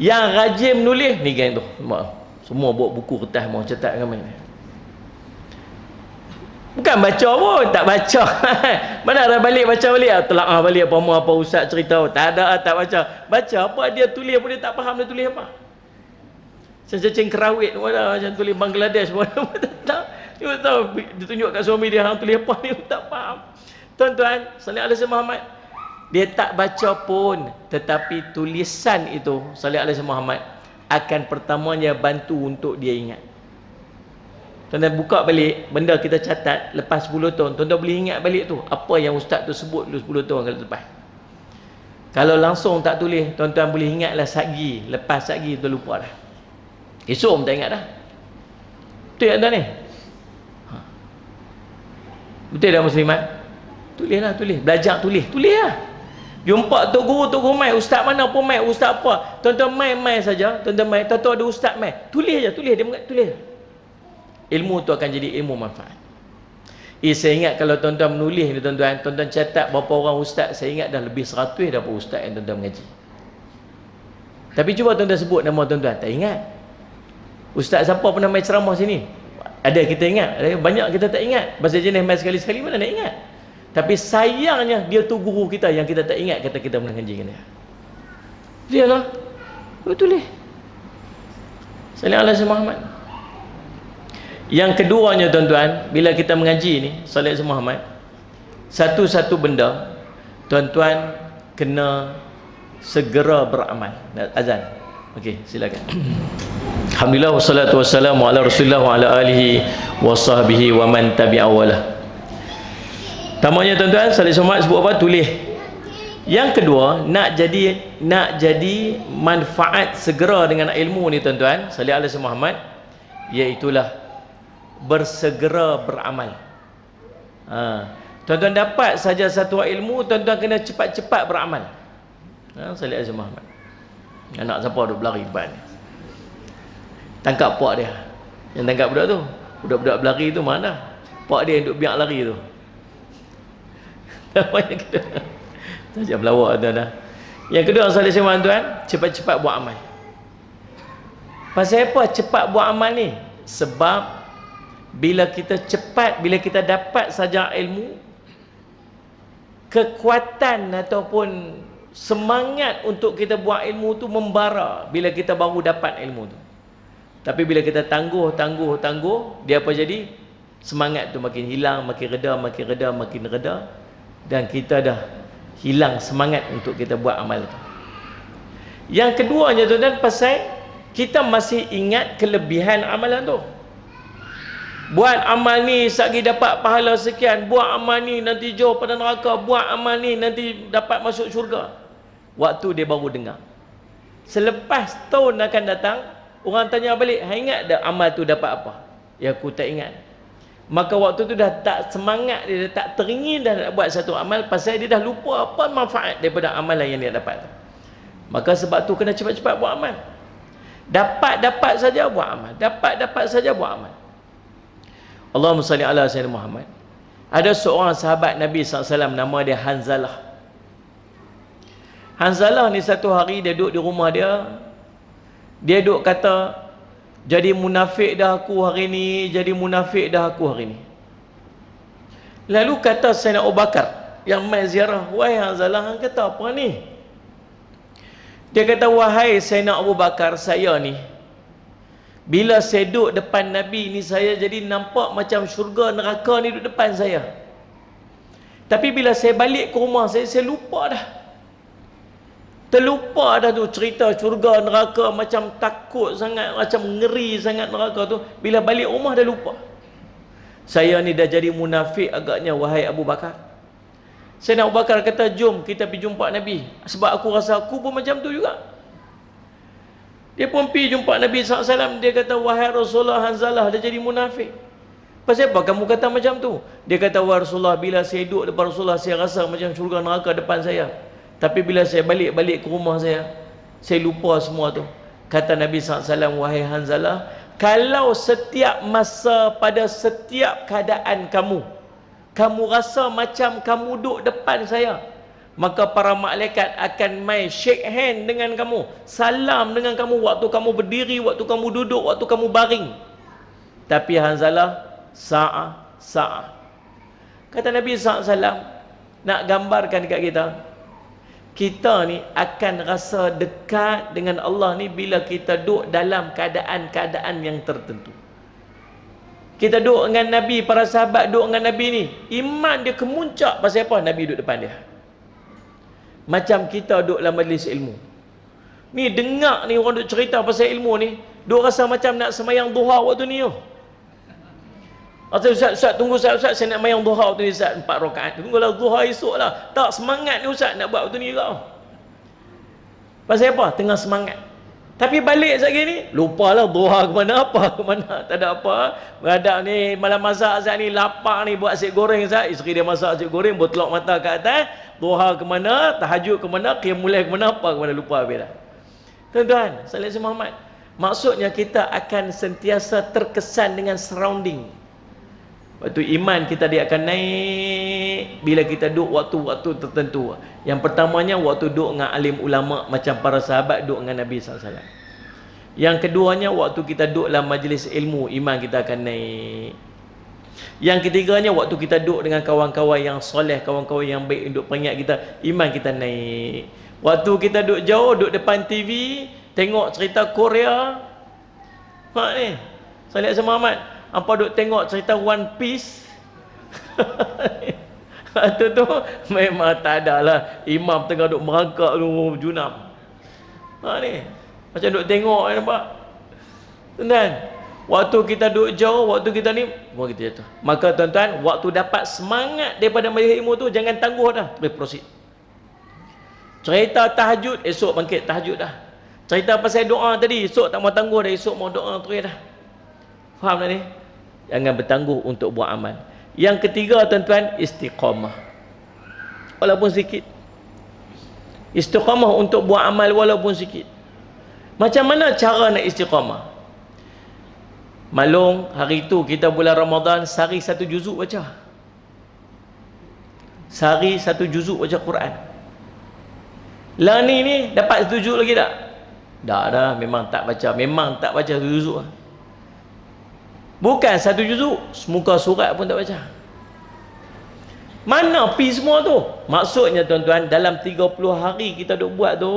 Yang rajin menulis, ni geng tu. Semua bawa buku kertas, mau catat ramai ni. Bukan baca pun, tak baca. Mana ada balik baca balik, telaah balik apa ustaz cerita. Tak ada, tak baca. Baca apa dia tulis pun dia tak faham dia tulis apa. Cacing kerawit macam tulis Bangladesh pun dia tahu, dia tunjuk kat suami dia hang tulis apa ni, tak faham. Tuan-tuan, sallallahu alaihi Muhammad, dia tak baca pun, tetapi tulisan itu sallallahu alaihi Muhammad akan pertamanya bantu untuk dia ingat. Tuan-tuan buka balik benda kita catat lepas 10 tahun, tuan-tuan boleh ingat balik tu apa yang ustaz tu sebut dulu 10 tahun kalau lepas. Kalau langsung tak tulis, tuan-tuan boleh ingatlah satgi, lepas satgi tu lupa dah. Esok pun tak ingat dah. Betul tak tuan ni? Betul tak muslimat? Tulislah, tulis. Belajar tulis lah. Jumpa tok guru mai, ustaz mana pun mai, ustaz apa, tuan-tuan mai saja, tuan-tuan mai, tahu ada ustaz mai, tulis je, tulis dia tulis. Ilmu tu akan jadi ilmu manfaat. Saya ingat kalau tuan-tuan menulis ni tuan-tuan catat berapa orang ustaz, saya ingat dah lebih 100 daripada ustaz yang tuan-tuan mengaji. Tapi cuba tuan-tuan sebut nama tuan-tuan, tak ingat. Ustaz siapa pernah mai ceramah sini? Ada kita ingat, ada banyak kita tak ingat. Bahasa jenis mai sekali-sekali mana nak ingat. Tapi sayangnya dia tu guru kita yang kita tak ingat kata kita pernah mengaji dengan dia. Dia lah. Tulis. Sallallahu alaihi Muhammad. Yang keduanya tuan-tuan, bila kita mengaji ni sallallahu alaihi Muhammad, satu-satu benda tuan-tuan kena segera beramal. Azan. Okey, silakan. Alhamdulillah wassalatu wassalamu ala Rasulillah wa ala alihi wa sahbihi wa man tabi'a wala. Pertamanya tuan-tuan, Saleh Somad sebut apa? Tulis. Yang kedua, nak jadi manfaat segera dengan ilmu ni tuan-tuan, Saleh Alaihi Muhammad, iaitulah bersegera beramal. Tuan-tuan dapat saja satu ilmu, tuan-tuan kena cepat-cepat beramal. Saleh Alaihi Muhammad. Anak siapa duk berlari depan ni? Tangkap pak dia. Yang tangkap budak tu. Budak-budak berlari tu mana? Pak dia yang duk biak lari tu. Apa yang kedua? Tajam lawak tuan-tuan. Yang kedua Saleh Alaihi Muhammad tuan, cepat-cepat buat amal. Pasal apa cepat buat amal ni? Sebab bila kita cepat, bila kita dapat saja ilmu, kekuatan ataupun semangat untuk kita buat ilmu tu membara bila kita baru dapat ilmu tu. Tapi bila kita tangguh, dia apa jadi? Semangat tu makin hilang, makin reda, dan kita dah hilang semangat untuk kita buat amal tu. Yang keduanya tuan-tuan, pasal kita masih ingat kelebihan amalan tu. Buat amal ni sagi dapat pahala sekian, buat amal ni nanti jauh pada neraka, buat amal ni nanti dapat masuk syurga. Waktu dia baru dengar. Selepas tahun akan datang, orang tanya balik, "Hang ingat dah amal tu dapat apa?" Ya, aku tak ingat. Maka waktu tu dah tak semangat, dia dah tak teringin dah nak buat satu amal, pasal dia dah lupa apa manfaat daripada amalan yang dia dapat tu. Maka sebab tu kena cepat-cepat buat amal. Dapat saja buat amal. Dapat saja buat amal. Allahumma salli ala Sayyidina Muhammad. Ada seorang sahabat Nabi SAW, nama dia Hanzalah. Hanzalah ni satu hari dia duduk di rumah dia. Dia duduk kata, "Jadi munafik dah aku hari ni, jadi munafik dah aku hari ni." Lalu kata Sayyidina Abu Bakar yang mai ziarah, "Wahai Hanzalah, hang kata apa ni?" Dia kata, "Wahai Sayyidina Abu Bakar, saya ni bila saya duduk depan Nabi ni, saya jadi nampak macam syurga neraka ni duduk depan saya. Tapi bila saya balik ke rumah saya lupa dah. Terlupa dah tu cerita syurga neraka, macam takut sangat, macam ngeri sangat neraka tu. Bila balik rumah dah lupa. Saya ni dah jadi munafik agaknya, wahai Abu Bakar." Sayyidina Abu Bakar kata, "Jom kita pergi jumpa Nabi. Sebab aku rasa aku pun macam tu juga." Dia pun pergi jumpa Nabi SAW. Dia kata, "Wahai Rasulullah, Hanzalah dah jadi munafik." "Pasal apa kamu kata macam tu?" Dia kata, "Wahai Rasulullah, bila saya duduk depan Rasulullah, saya rasa macam syurga neraka depan saya. Tapi bila saya balik ke rumah saya lupa semua tu." Kata Nabi SAW, "Wahai Hanzalah, kalau setiap masa pada setiap keadaan kamu rasa macam kamu duduk depan saya, maka para malaikat akan mai shake hand dengan kamu, salam dengan kamu waktu kamu berdiri, waktu kamu duduk, waktu kamu baring. Tapi Hanzalah, sa'ah." Kata Nabi SAW, nak gambarkan dekat kita ni akan rasa dekat dengan Allah ni bila kita duduk dalam keadaan-keadaan yang tertentu. Kita duduk dengan Nabi, para sahabat duduk dengan Nabi ni, iman dia kemuncak. Pasal apa? Nabi duduk depan dia. Macam kita duduk dalam majlis ilmu ni, dengar ni orang duduk cerita pasal ilmu ni, duduk rasa macam nak semayang duha waktu ni. Ustaz, tunggu Ustaz, saya nak semayang duha waktu ni Ustaz, 4 rakaat. Tunggulah duha esok lah. Tak semangat ni Ustaz nak buat waktu ni juga. Pasal apa? Tengah semangat. Tapi balik sekali ni, lupalah duha ke mana, apa ke mana, tak ada apa. Beradak ni malam masak Ustaz ni, lapar ni, buat nasi goreng Ustaz. Isteri dia masak nasi goreng, botlok mata ke atas. Duha ke mana, tahajud ke mana, qiyamul lail ke mana, apa ke mana, lupa habis dah. Tuan-tuan, Saleh Muhammad, maksudnya kita akan sentiasa terkesan dengan surrounding. Waktu iman kita dia akan naik bila kita duduk waktu-waktu tertentu. Yang pertamanya waktu duduk dengan alim ulama macam para sahabat duduk dengan Nabi SAW. Yang keduanya waktu kita duduk dalam majlis ilmu, iman kita akan naik. Yang ketiganya waktu kita duduk dengan kawan-kawan yang soleh, kawan-kawan yang baik untuk peringat kita, iman kita naik. Waktu kita duduk jauh, duduk depan TV, tengok cerita Korea, mak ni Saleh Muhammad, apa duk tengok cerita One Piece. Waktu tu memang tak ada lah, imam tengah duk merangkak tu junam. Ha ni macam duk tengok, nampak tuan-tuan. Waktu kita duduk jauh, waktu kita ni, semua kita jatuh. Maka tuan-tuan, waktu dapat semangat daripada majlis ilmu tu, jangan tangguh dah, boleh proceed. Cerita tahajud, esok bangkit tahajud dah. Cerita pasal doa tadi, esok tak mau tangguh dah, esok mau doa terus dah. Faham tak ni? Jangan bertangguh untuk buat amal. Yang ketiga tuan-tuan, istiqamah. Walaupun sikit. Istiqamah untuk buat amal walaupun sikit. Macam mana cara nak istiqamah? Malung, hari tu kita bulan Ramadan, sehari 1 juzuk baca. Sehari 1 juzuk baca Quran. Lah ni dapat 1 juzuk lagi tak? Dah dah, memang tak baca. Memang tak baca 1 juzuk. Bukan 1 juzuk, muka surat pun tak baca. Mana pi semua tu? Maksudnya tuan-tuan, dalam 30 hari kita duk buat tu,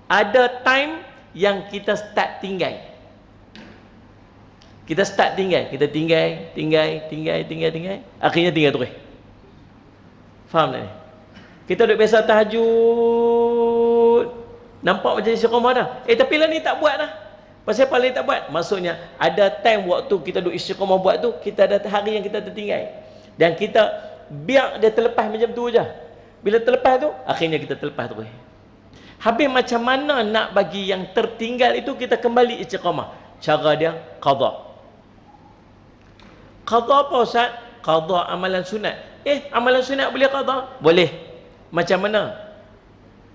ada time yang kita start tinggal. Kita start tinggal. Kita tinggal. Akhirnya tinggal terus. Faham tak ni? Kita duk biasa tahajud. Nampak macam istiqamah dah. Tapi lah ni tak buat dah. Pasal apa lah tak buat? Maksudnya, ada time waktu kita duk istiqamah buat tu, kita ada hari yang kita tertinggal. Dan kita biar dia terlepas macam tu je. Bila terlepas tu, akhirnya kita terlepas terus. Habis macam mana nak bagi yang tertinggal itu kita kembali istiqamah? Cara dia, qadha. Qadha apa Ustaz? Qadha amalan sunat. Amalan sunat boleh qadha? Boleh. Macam mana?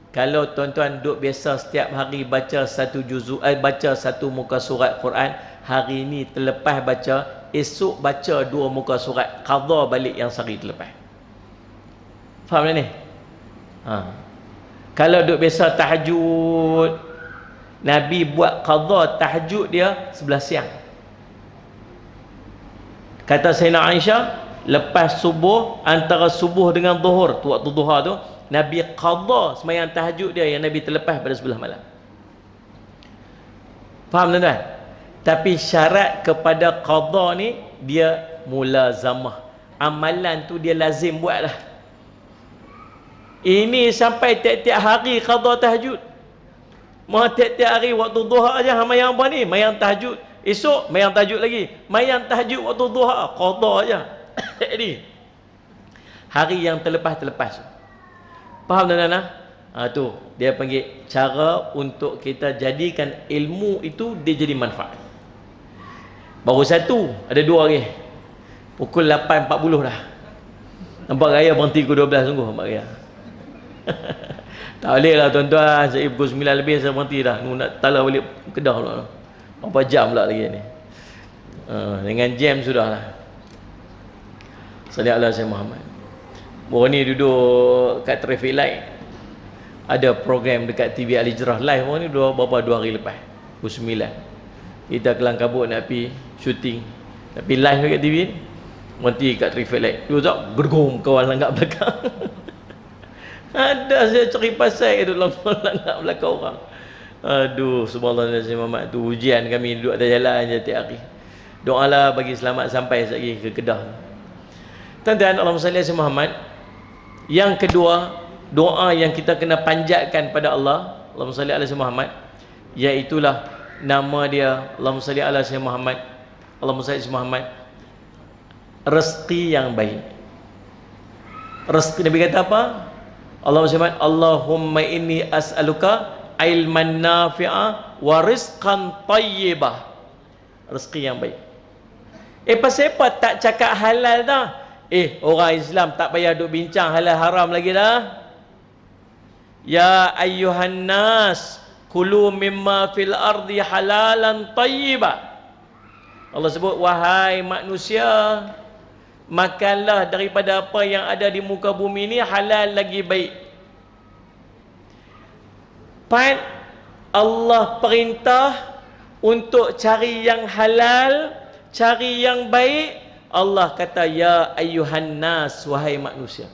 Kalau tuan-tuan duk biasa setiap hari baca 1 juzuk, baca 1 muka surat Quran, hari ni terlepas baca, esok baca 2 muka surat, qadha balik yang sehari terlepas. Faham tak ni? Kalau duk biasa tahajud, Nabi buat qadha tahajud dia 11 siang. Kata Sayyidina Aisyah, lepas subuh, antara subuh dengan zuhur, tu waktu duha tu, Nabi qadha sembahyang tahajud dia yang Nabi terlepas pada sebelah malam. Faham tuan-tuan? Tapi syarat kepada qadha ni, dia mulazamah. Amalan tu dia lazim buat lah. Ini sampai tiap-tiap hari qadha tahajud. Mau tiap-tiap hari waktu duha aja mayang apa ni? Mayang tahajud. Esok mayang tahajud lagi. Mayang tahajud waktu duha, qadha aja. Ni. Hari yang terlepas. Faham tuan-tuan? Tu dia panggil cara untuk kita jadikan ilmu itu dia jadi manfaat. Baru satu, ada 2 lagi. Pukul 8.40 dah. Nampak gaya berhenti pukul 12 sungguh nampak gaya. Tak boleh lah tuan-tuan, saya pukul 9 lebih saya berhenti dah. Nak tala balik Kedah pula. Berapa jam pula lagi ni. Dengan jam sudah lah. Sallallahu alaihi Muhammad. Baru ni duduk kat traffic light. Ada program dekat TV Al Hijrah live. Baru ni berapa 2 hari lepas. Pukul 9. Kita kelang kabut nak pergi shooting. Tapi live dekat TV ni. Berhenti kat traffic light. Dia tak gergum kawan langgar belakang. Ada saya cari pasal itu langgar belakang orang. Aduh, subhanallah Nabi Muhammad tu ujian kami duduk atas jalan je tiap hari. Doalah bagi selamat sampai lagi ke Kedah. Tuan-tuan, Allahumma salli ala Muhammad. Yang kedua, doa yang kita kena panjatkan pada Allah, Allahumma salli ala Muhammad, iaitulah nama dia Allahumma salli ala Muhammad. Allahumma salli ala Muhammad. Rezeki yang baik. Rezeki Nabi kata apa? Allahumma inni as'aluka ilman nafi'a wa rizqan tayyibah. Rezeki yang baik. Pasal apa tak cakap halal dah? Orang Islam tak payah duk bincang halal haram lagi dah. Ya ayyuhan nas kulu mimma fil ardi halalan tayyibah. Allah sebut, wahai manusia, makanlah daripada apa yang ada di muka bumi ni halal lagi baik. Allah perintah untuk cari yang halal, cari yang baik. Allah kata ya ayyuhan nas, wahai manusia.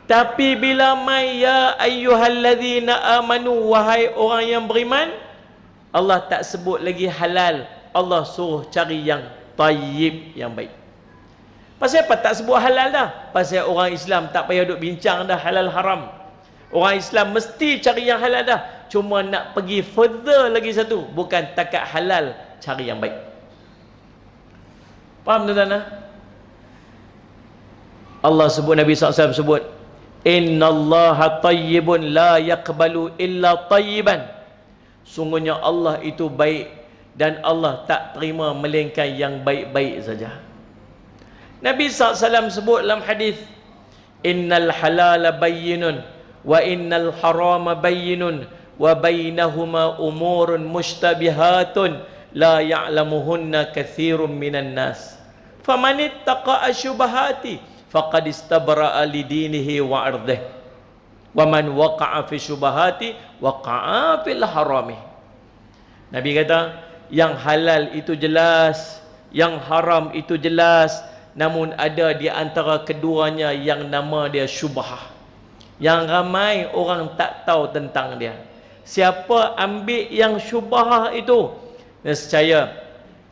Tapi bila mai ya ayyuhalladzina amanu, wahai orang yang beriman, Allah tak sebut lagi halal. Allah suruh cari yang tayyib, yang baik. Pasal apa tak sebut halal dah? Pasal orang Islam tak payah duk bincang dah halal haram. Orang Islam mesti cari yang halal dah. Cuma nak pergi further lagi satu. Bukan takat halal, cari yang baik. Faham tuan-tuan? Allah sebut, Nabi SAW sebut, innallaha tayyibun la yaqbalu illa tayyiban. Sungguhnya Allah itu baik dan Allah tak terima melainkan yang baik-baik saja. Nabi SAW sebut dalam hadis, innal halala bayyinun wa innal harama bayyinun wa bainahuma umurun mushtabihatun la ya'lamuhunna katsirun minan nas. Faman ittaqa asyubahati faqad istabra'a lidinihi wa ardhihi wa man waqa'a fi syubahati waqa'a fil harami. Nabi kata, yang halal itu jelas, yang haram itu jelas, namun ada di antara keduanya yang nama dia syubhah, yang ramai orang tak tahu tentang dia. Siapa ambil yang syubhah itu, nescaya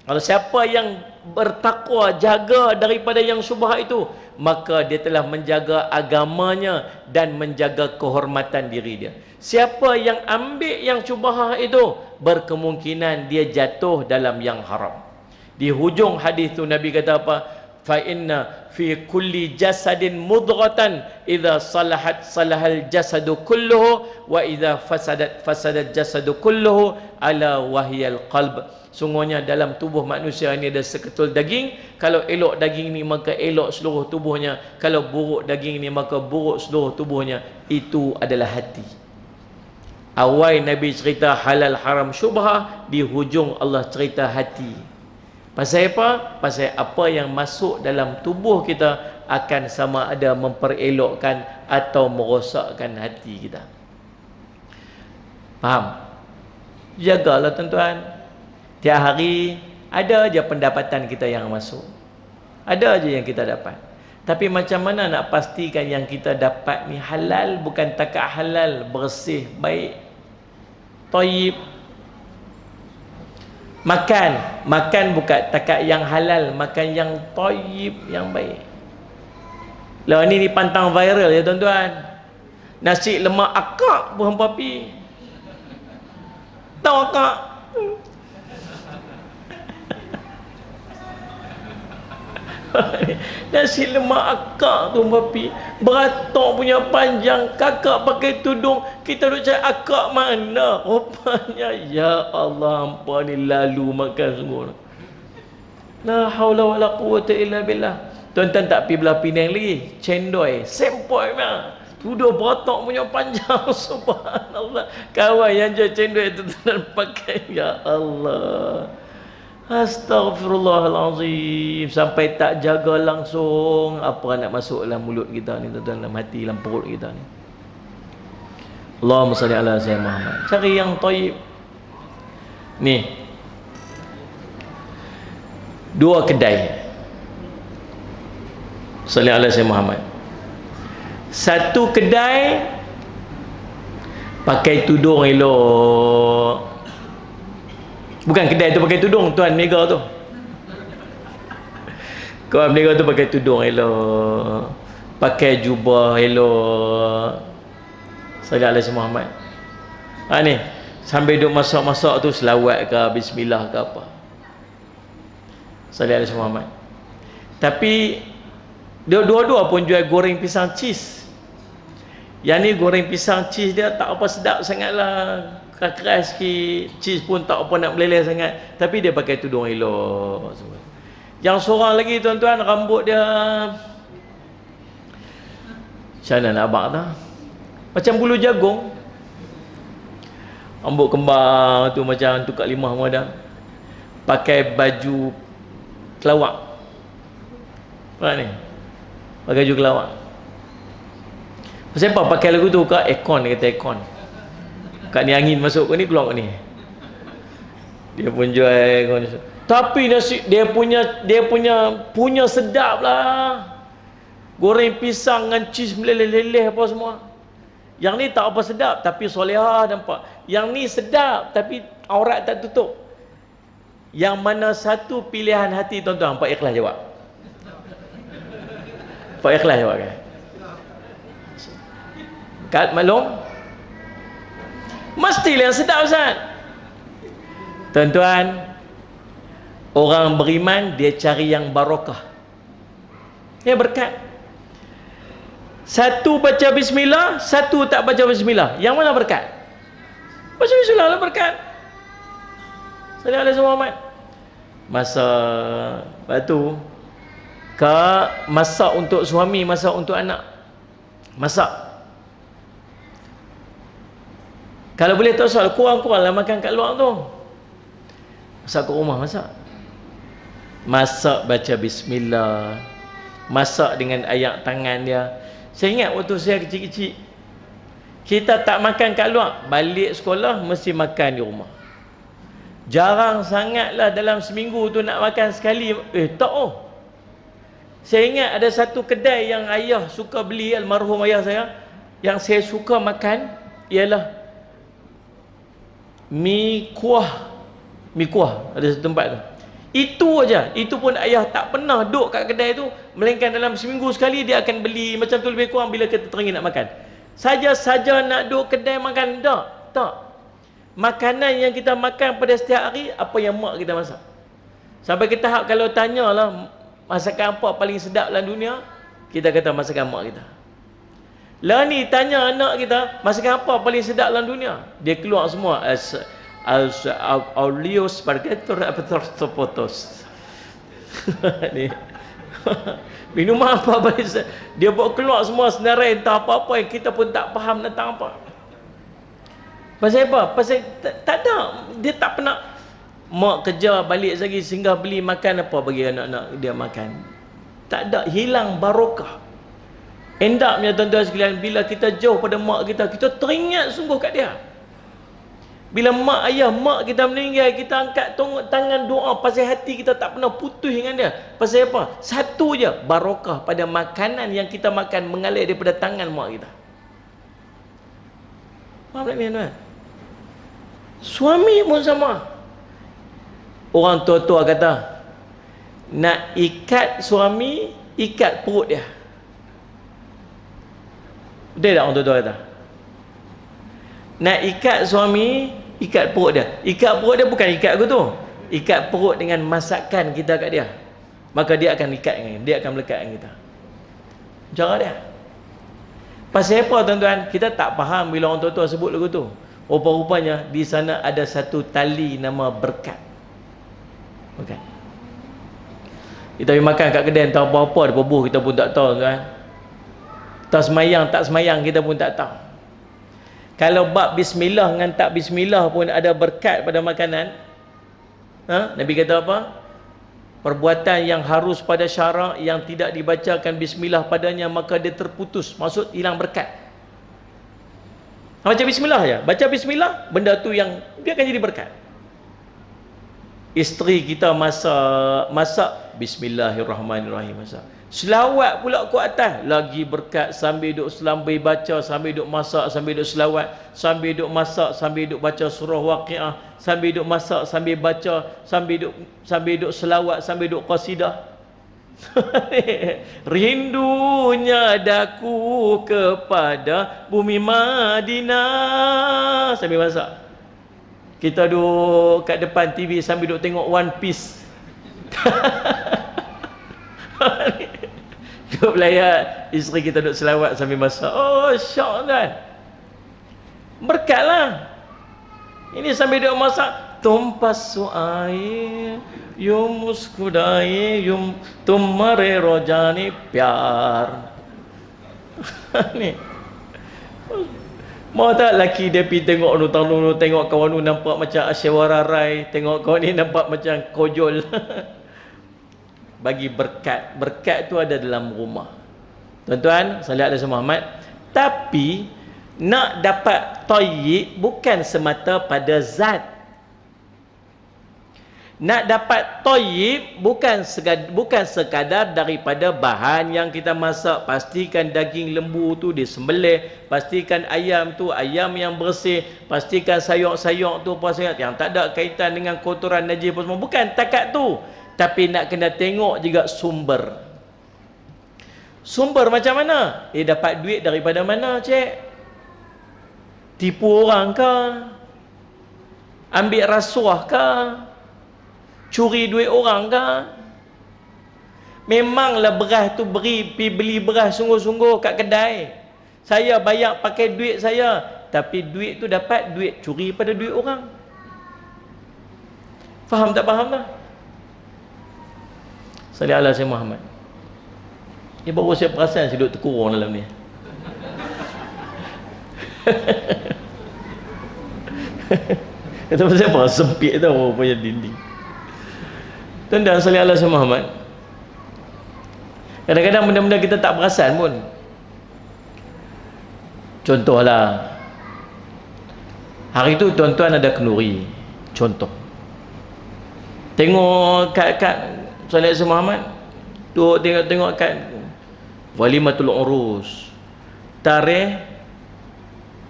kalau siapa yang bertakwa, jaga daripada yang syubhah itu, maka dia telah menjaga agamanya dan menjaga kehormatan diri dia. Siapa yang ambil yang syubhah itu, berkemungkinan dia jatuh dalam yang haram. Di hujung hadis tu Nabi kata apa? Fa inna fi kulli jasadin mudghatan idza salahat salahal jasadu kulluhu wa idza fasadat fasadat jasadu kulluhu ala wahyal qalb. Sungguhnya dalam tubuh manusia ini ada seketul daging. Kalau elok daging ni maka elok seluruh tubuhnya. Kalau buruk daging ni maka buruk seluruh tubuhnya. Itu adalah hati. Awal Nabi cerita halal haram syubhah, di hujung Allah cerita hati. Pasal apa? Pasal apa yang masuk dalam tubuh kita akan sama ada memperelokkan atau merosakkan hati kita. Faham? Jagalah tuan-tuan. Tiap hari ada aja pendapatan kita yang masuk. Ada aja yang kita dapat. Tapi macam mana nak pastikan yang kita dapat ni halal, bukan takat halal, bersih, baik, tayyib. Makan bukan takat yang halal, makan yang tayyib, yang baik. Lah ni pantang viral ya tuan-tuan. Nasi lemak akak pun hampa pi. Tahu akak? Nasi lemak akak tu bapi, beratok punya panjang, kakak pakai tudung, kita duk cari akak mana? Rupanya ya Allah, hampa ni lalu makan semua. La haula wala quwwata illa billah. Tuan-tuan tak pergi belah Penang lagi, cendoi, sempoi mah. Tudung beratok punya panjang, subhanallah. Kawan yang jual cendoi tu tuan pakai, ya Allah. Astaghfirullahalazim. Sampai tak jaga langsung, apa nak masuk dalam mulut kita ni, dalam hati, dalam perut kita ni. Allahumma salli ala sayyidina Muhammad. Cari yang tayyib. Ni dua kedai, salli ala sayyidina Muhammad. Satu kedai pakai tudung elok. Bukan kedai tu pakai tudung, tuan mega tu. Kawan mega tu pakai tudung elok, pakai jubah elok. Sallallahu alaihi Muhammad. Ha ni, sambil duk masak-masak tu selawat ke, bismillah ke apa. Sallallahu alaihi Muhammad. Tapi dua-dua pun jual goreng pisang cheese. Yang ni goreng pisang cheese dia tak apa sedap sangatlah. Keras sikit, cheese pun tak apa nak meleleh sangat, tapi dia pakai tudung elok. Yang seorang lagi tuan-tuan, rambut dia macam mana nak abang tak? Macam bulu jagung. Rambut kembang tu macam tukar limah muda. Pakai baju kelawak. Apa ni? Pakai baju kelawak. Pasal apa pakai lagu tu? Kak aircon, dia kata aircon. Kat ni angin masuk ke ni, keluar ke ni. Dia pun jual. Tapi nasi dia punya sedap lah. Goreng pisang dengan cheese meleleh-leleh apa semua. Yang ni tak apa sedap tapi solehah nampak. Yang ni sedap tapi aurat tak tutup. Yang mana satu pilihan hati tuan-tuan? Pak ikhlas jawab. Pak ikhlas jawab kan? Kat maklum? Mestilah yang sedap Ustaz. Tuan-tuan, Orang beriman dia cari yang barakah, dia berkat. Satu baca bismillah, satu tak baca bismillah, yang mana berkat? Baca bismillah lah berkat. Sallallahu alaihi Muhammad. Masa batu masak untuk suami, masak untuk anak, masak. Kalau boleh tak soal, kurang-kuranglah makan kat luar tu. Masak kat rumah, masak. Masak baca bismillah, masak dengan ayak tangan dia. Saya ingat waktu saya kecil-kecil, kita tak makan kat luar, balik sekolah mesti makan di rumah. Jarang sangatlah dalam seminggu tu nak makan sekali. Tak oh. Saya ingat ada satu kedai yang ayah suka beli, almarhum ayah saya, yang saya suka makan ialah mi kuah. Mi kuah, ada satu tempat tu. Itu aja. Itu pun ayah tak pernah duduk kat kedai tu, melainkan dalam seminggu sekali dia akan beli macam tu lebih kurang bila kita teringin nak makan. Saja-saja nak duduk kedai makan, tak. Makanan yang kita makan pada setiap hari, apa yang mak kita masak. Sampai kita tahap kalau tanyalah masakan apa paling sedap dalam dunia, kita kata masakan mak kita. Lah ni tanya anak kita, masakan apa paling sedap dalam dunia? Dia keluar semua Aulio Spargator Apatopotos. Ni. Minuman apa paling sedap? Dia buat keluar semua senarai entah apa-apa yang kita pun tak faham tentang apa. Pasal apa? Pasal tak ada. Dia tak pernah. Mak kerja balik lagi singgah beli makan apa bagi anak-anak dia makan. Tak ada. Hilang barakah. Endapnya tuan-tuan sekalian, bila kita jauh pada mak kita, kita teringat sungguh kat dia. Bila mak ayah, mak kita meninggal, kita angkat tangan doa, pasal hati kita tak pernah putus dengan dia. Pasal apa? Satu je, barakah pada makanan yang kita makan mengalir daripada tangan mak kita. Faham tak ni tuan? Suami pun sama. Orang tua-tua kata, nak ikat suami, ikat perut dia. Betul tak orang tua-tua kata? Nak ikat suami, ikat perut dia. Ikat perut dia bukan ikat aku tu. Ikat perut dengan masakan kita kat dia. Maka dia akan ikat dengan kita. Dia akan melekat dengan kita. Cara dia. Pasal apa tuan-tuan? Kita tak faham bila orang tua-tua sebut lagu tu. Rupa-rupanya di sana ada satu tali nama berkat. Bukan. Kita pergi makan kat kedai entah apa-apa, ada pebuh kita pun tak tahu tuan. Tak semayang kita pun tak tahu. Kalau bab bismillah dengan tak bismillah pun ada berkat pada makanan. Nabi kata apa? Perbuatan yang harus pada syarak yang tidak dibacakan bismillah padanya, maka dia terputus. Maksud hilang berkat. Baca bismillah je. Baca bismillah, benda tu yang dia akan jadi berkat. Isteri kita masak bismillahirrahmanirrahim, masak. Selawat pula ke atas, lagi berkat. Sambil duduk selambai baca, sambil duduk masak, sambil duduk selawat, sambil duduk masak, sambil duduk baca surah Waqiah, sambil duduk masak, sambil baca, sambil duduk selawat, sambil duduk qasidah. Rindunya daku kepada bumi Madinah, sambil masak. Kita duduk kat depan TV sambil duduk tengok One Piece. Duduk belayar, isteri kita duduk selawat sambil masak. Oh, syok kan. Berkatlah. Ini sambil duduk masak, tumpasu air, yum muskudai, yum tumare rojani pyar. Ni. Mau tak laki dia pergi tengok tengok kawan tu nampak macam Asyawara Rai, tengok kawan ni nampak macam kojol. Bagi berkat. Berkat tu ada dalam rumah. Tuan-tuan, sallallahu alaihi Muhammad. Tapi nak dapat thayyib bukan semata pada zat. Nak dapat thayyib bukan sekadar daripada bahan yang kita masak. Pastikan daging lembu tu disembelih, pastikan ayam tu ayam yang bersih, pastikan sayur-sayur tu apa sayur yang tak ada kaitan dengan kotoran najis apa semua. Bukan takat tu. Tapi nak kena tengok juga sumber. Sumber macam mana? Dapat duit daripada mana, cik? Tipu orang ke? Ambil rasuah ke? Curi duit orang ke? Memanglah beras tu pergi beli beras sungguh-sungguh kat kedai. Saya bayar pakai duit saya, tapi duit tu dapat duit curi pada duit orang. Faham tak faham tak? Salih ala Sayyidina Muhammad. Ni baru saya perasan saya duduk terkurung dalam ni. Kata pasal apa? Sempit tau punya dinding. Tuan-tuan salih ala Sayyidina Muhammad. Kadang-kadang benda-benda kita tak perasan pun. Contohlah, hari tu tuan-tuan ada kenduri. Contoh, tengok kat Salih Sayyidina Muhammad, tu tengok kat Walimatul Urus, tarikh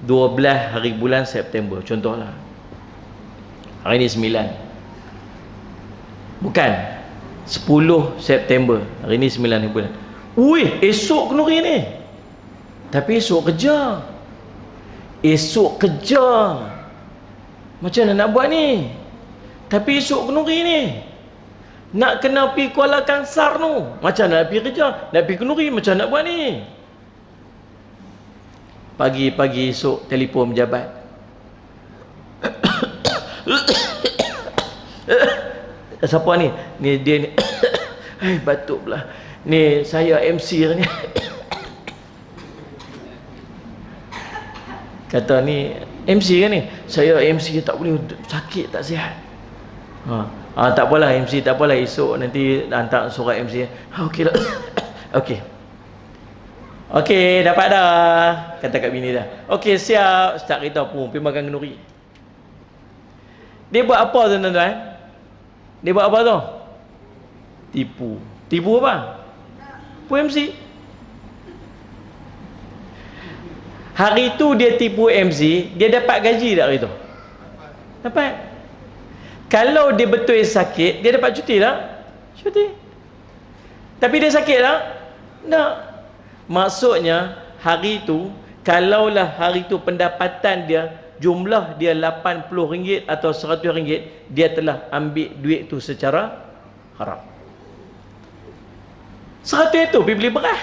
12 hari bulan September. Contohlah, hari ni 9, bukan 10 September, hari ni 9 hari bulan. Ui, esok kenduri ni, tapi esok kerja. Esok kerja, macam mana nak buat ni? Tapi esok kenduri ni, nak kena pergi Kuala Kangsar tu, macam nak pergi kerja, nak pergi kenduri, macam nak buat ni? Pagi-pagi esok telefon pejabat. Siapa ni? Ni dia ni. Batuk pula. Ni saya MC ni. Kata ni MC kan ni? Saya MC tak boleh, sakit tak sihat. Tak apalah MC, tak apalah, esok nanti hantar surat MC. Okeylah. Okey. Okey, dapat dah. Kata kat bini dah. Okey, siap. Start kereta pun pergi makan kenduri. Dia buat apa tuan-tuan? Dia buat apa tu? Tipu. Tipu apa? Tipu MC. Hari tu dia tipu MC, dia dapat gaji tak hari tu? Dapat. Kalau dia betul sakit, dia dapat cuti tak? Cuti. Tapi dia sakit tak? Tak. Maksudnya hari tu, kalaulah hari tu pendapatan dia, jumlah dia RM80 atau RM100, dia telah ambil duit tu secara haram. 100 itu pergi beli beras,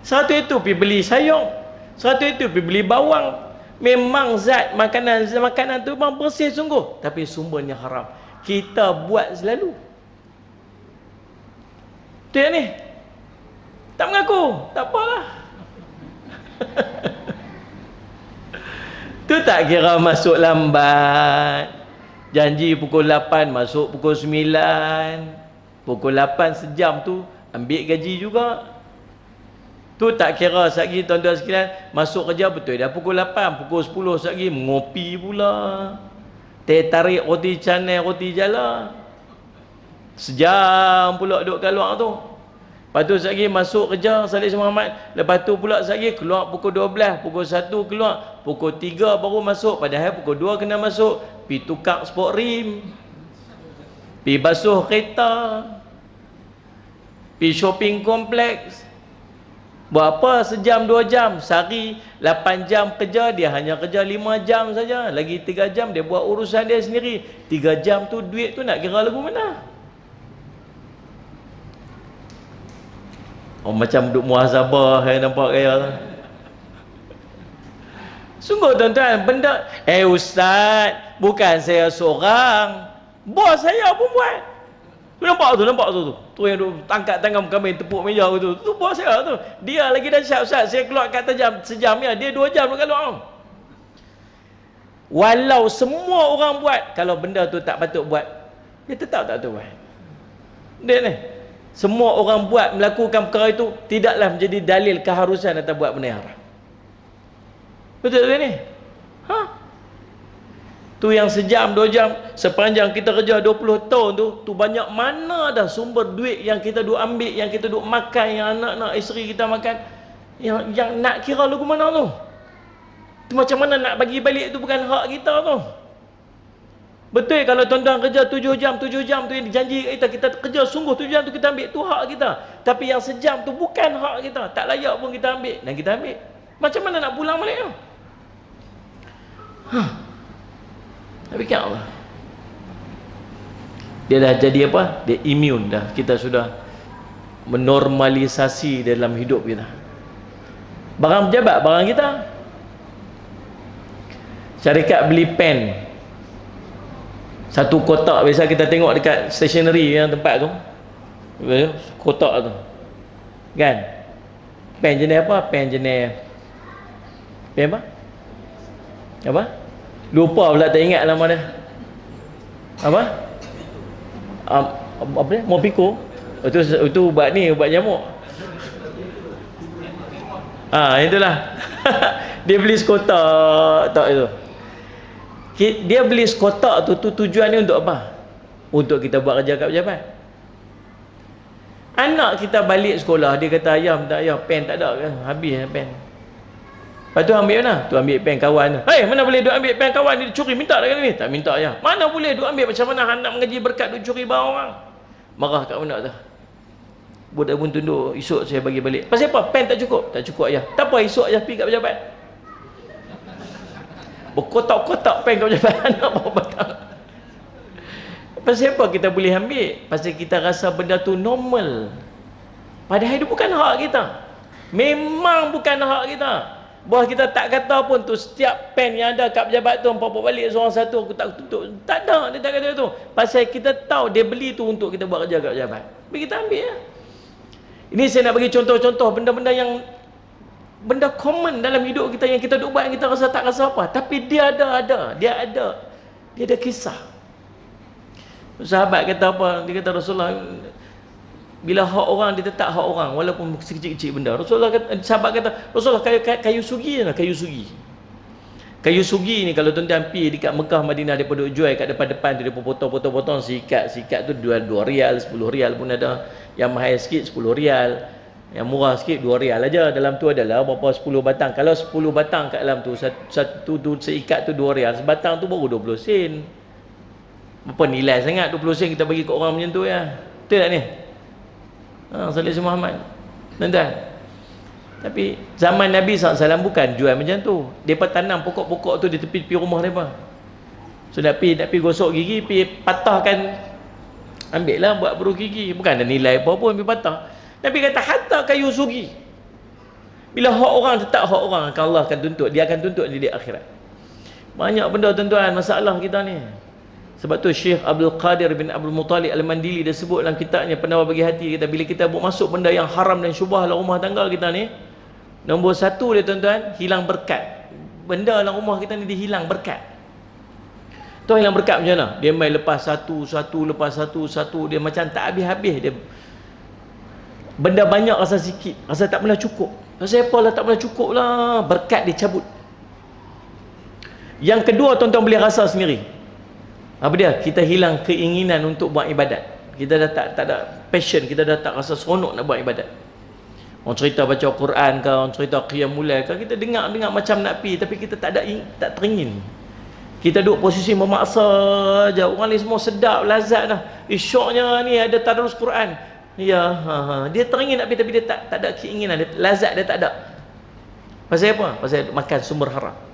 100 itu pergi beli sayur, 100 itu pergi beli bawang. Memang zat makanan tu memang bersih sungguh, tapi sumbernya haram. Kita buat selalu. Tu yang ni. Tak mengaku, tak apalah. Tu tak kira masuk lambat. Janji pukul 8, masuk pukul 9. Pukul 8 sejam tu ambil gaji juga. Tu tak kira sekali tuan-tuan sekalian, masuk kerja betul dah pukul 8, pukul 10 sekali mengopi pula. Teh tarik roti canai, roti jala. Sejam pula duduk kat luar tu. Lepas tu sekali masuk kerja Salih Sayyidina Muhammad. Lepas tu pula sekali keluar pukul 12, pukul 1 keluar, pukul 3 baru masuk. Padahal pukul 2 kena masuk. Pi tukar sport rim, pi basuh kereta, pi shopping kompleks. Buat apa sejam 2 jam? Sehari 8 jam kerja, dia hanya kerja 5 jam saja. Lagi 3 jam dia buat urusan dia sendiri. 3 jam tu duit tu nak kira lagu mana? Oh, macam duk muhasabah nampak kaya tu. Sungguh tuan-tuan, benda ustaz, bukan saya seorang, bos saya pun buat. Nampak tu. Tu yang duk tangkap tangan kami tepuk meja tu. Tu bos saya tu. Dia lagi dah siap ustaz, saya keluar kata sejam ya, dia 2 jam dekat luar. Walau semua orang buat, kalau benda tu tak patut buat, dia tetap tak patut buat. Dia ni, semua orang buat melakukan perkara itu tidaklah menjadi dalil keharusan atau buat benda haram. Betul tak ni? Tu yang sejam 2 jam sepanjang kita kerja 20 tahun tu banyak mana dah sumber duit yang kita duk ambil, yang kita duk makan, yang anak-anak isteri kita makan, yang nak kira lagu mana tu? Tu macam mana nak bagi balik tu bukan hak kita tu. Betul kalau tuan-tuan kerja 7 jam tu yang dijanji kita kerja sungguh 7 jam tu kita ambil, tu hak kita. Tapi yang sejam tu bukan hak kita, tak layak pun kita ambil dan kita ambil. Macam mana nak pulang balik tu? Tapi kan Allah. Dia dah jadi apa? Dia immune dah. Kita sudah menormalisasi dalam hidup kita. Barang pejabat, barang kita. Syarikat beli pen satu kotak, biasa kita tengok dekat stationery yang tempat tu, kotak tu kan, pen jenis apa? Pen jenis pen apa? Lupa pula, tak ingat nama dia. Apa? Apa dia? Mopico. Itu ubat ni, ubat nyamuk. Itulah. Dia beli sekotak tak itu. Dia beli sekotak tu tujuannya untuk apa? Untuk kita buat kerja kat pejabat. Anak kita balik sekolah, dia kata ayah minta ayah pen tak ada kan, habis pen. Lepas tu ambil mana? Tu ambil pen kawan tu. Hei, mana boleh duk ambil pen kawan ni, curi, minta dah ni. Tak minta ayah. Mana boleh duk ambil, macam mana anak mengaji berkat duk curi barang orang. Marah kat mana tu. Budak pun tunduk, esok saya bagi balik. Pasal apa? Pen tak cukup? Tak cukup ayah. Tak apa, esok ayah pergi kat pejabat. Berkotak-kotak pen kat pejabat, anak bawa batang. Pasal apa kita boleh ambil? Pasal kita rasa benda tu normal. Padahal itu bukan hak kita. Memang bukan hak kita. Bos kita tak kata pun tu setiap pen yang ada kat pejabat tu bawa balik seorang satu, aku tak tutup. Tak ada, dia tak kata tu. Pasal kita tahu dia beli tu untuk kita buat kerja kat pejabat. Tapi kita ambil ya. Ini saya nak bagi contoh-contoh benda-benda yang benda common dalam hidup kita yang kita duk buat, yang kita rasa tak rasa apa, tapi dia ada kisah. Sahabat kata apa? Dia kata Rasulullah, bila hak orang dia tetap hak orang walaupun sekecil-kecil benda. Rasulullah kata, sahabat kata Rasulullah, kayu sugi lah, kayu sugi. Kayu sugi ni kalau tuan-tuan pergi dekat Mekah Madinah, dia duk jual kat depan-depan tu, dia potong-potong sikat tu 2 rial, 10 rial pun ada. Yang mahal sikit 10 rial, yang murah sikit 2 rial aja. Dalam tu adalah berapa 10 batang. Kalau 10 batang kat dalam tu, satu seikat tu 2 rial, sebatang tu baru 20 sen. Apa nilai sangat 20 sen kita bagi kat orang macam tu ya. Betul tak ni? Sallallahu Muhammad. Tuan-tuan. Tapi zaman Nabi SAW bukan jual macam tu. Mereka tanam pokok-pokok tu di tepi-tepi rumah mereka. So nak pergi gosok gigi, pergi patahkan, ambil lah buat beruh gigi. Bukan ada nilai apa pun, pergi patah. Nabi kata hatta kayu sugi. Bila hak orang tetap hak orang, Allah akan tuntut. Dia akan tuntut di akhirat. Banyak benda tuan-tuan, masalah kita ni. Sebab tu Syekh Abdul Qadir bin Abdul Muttalib Al-Mandili dia sebut dalam kitabnya Penawar Bagi Hati, kita bila kita buat masuk benda yang haram dan syubhah dalam rumah tangga kita ni, nombor satu dia tuan-tuan, hilang berkat. Benda dalam rumah kita ni dia hilang berkat. Tu hilang berkat macam mana? Dia main lepas satu lepas satu, dia macam tak habis-habis dia. Benda banyak rasa sikit, rasa tak pernah cukup. Pasal apa lah tak pernah cukup lah, berkat dia cabut. Yang kedua tuan-tuan boleh rasa sendiri. Apa dia? Kita hilang keinginan untuk buat ibadat. Kita dah tak ada passion, kita dah tak rasa seronok nak buat ibadat. Orang cerita baca Quran ke, orang cerita qiyamul lail ke, kita dengar macam nak pi, tapi kita tak teringin. Kita duduk posisi memaksa aja. Orang ni semua sedap, lazat dah. Syoknya ni ada tadarus Quran. Ya, dia teringin nak pi tapi dia tak ada keinginan, lazat dia tak ada. Pasal apa? Pasal makan sumber haram.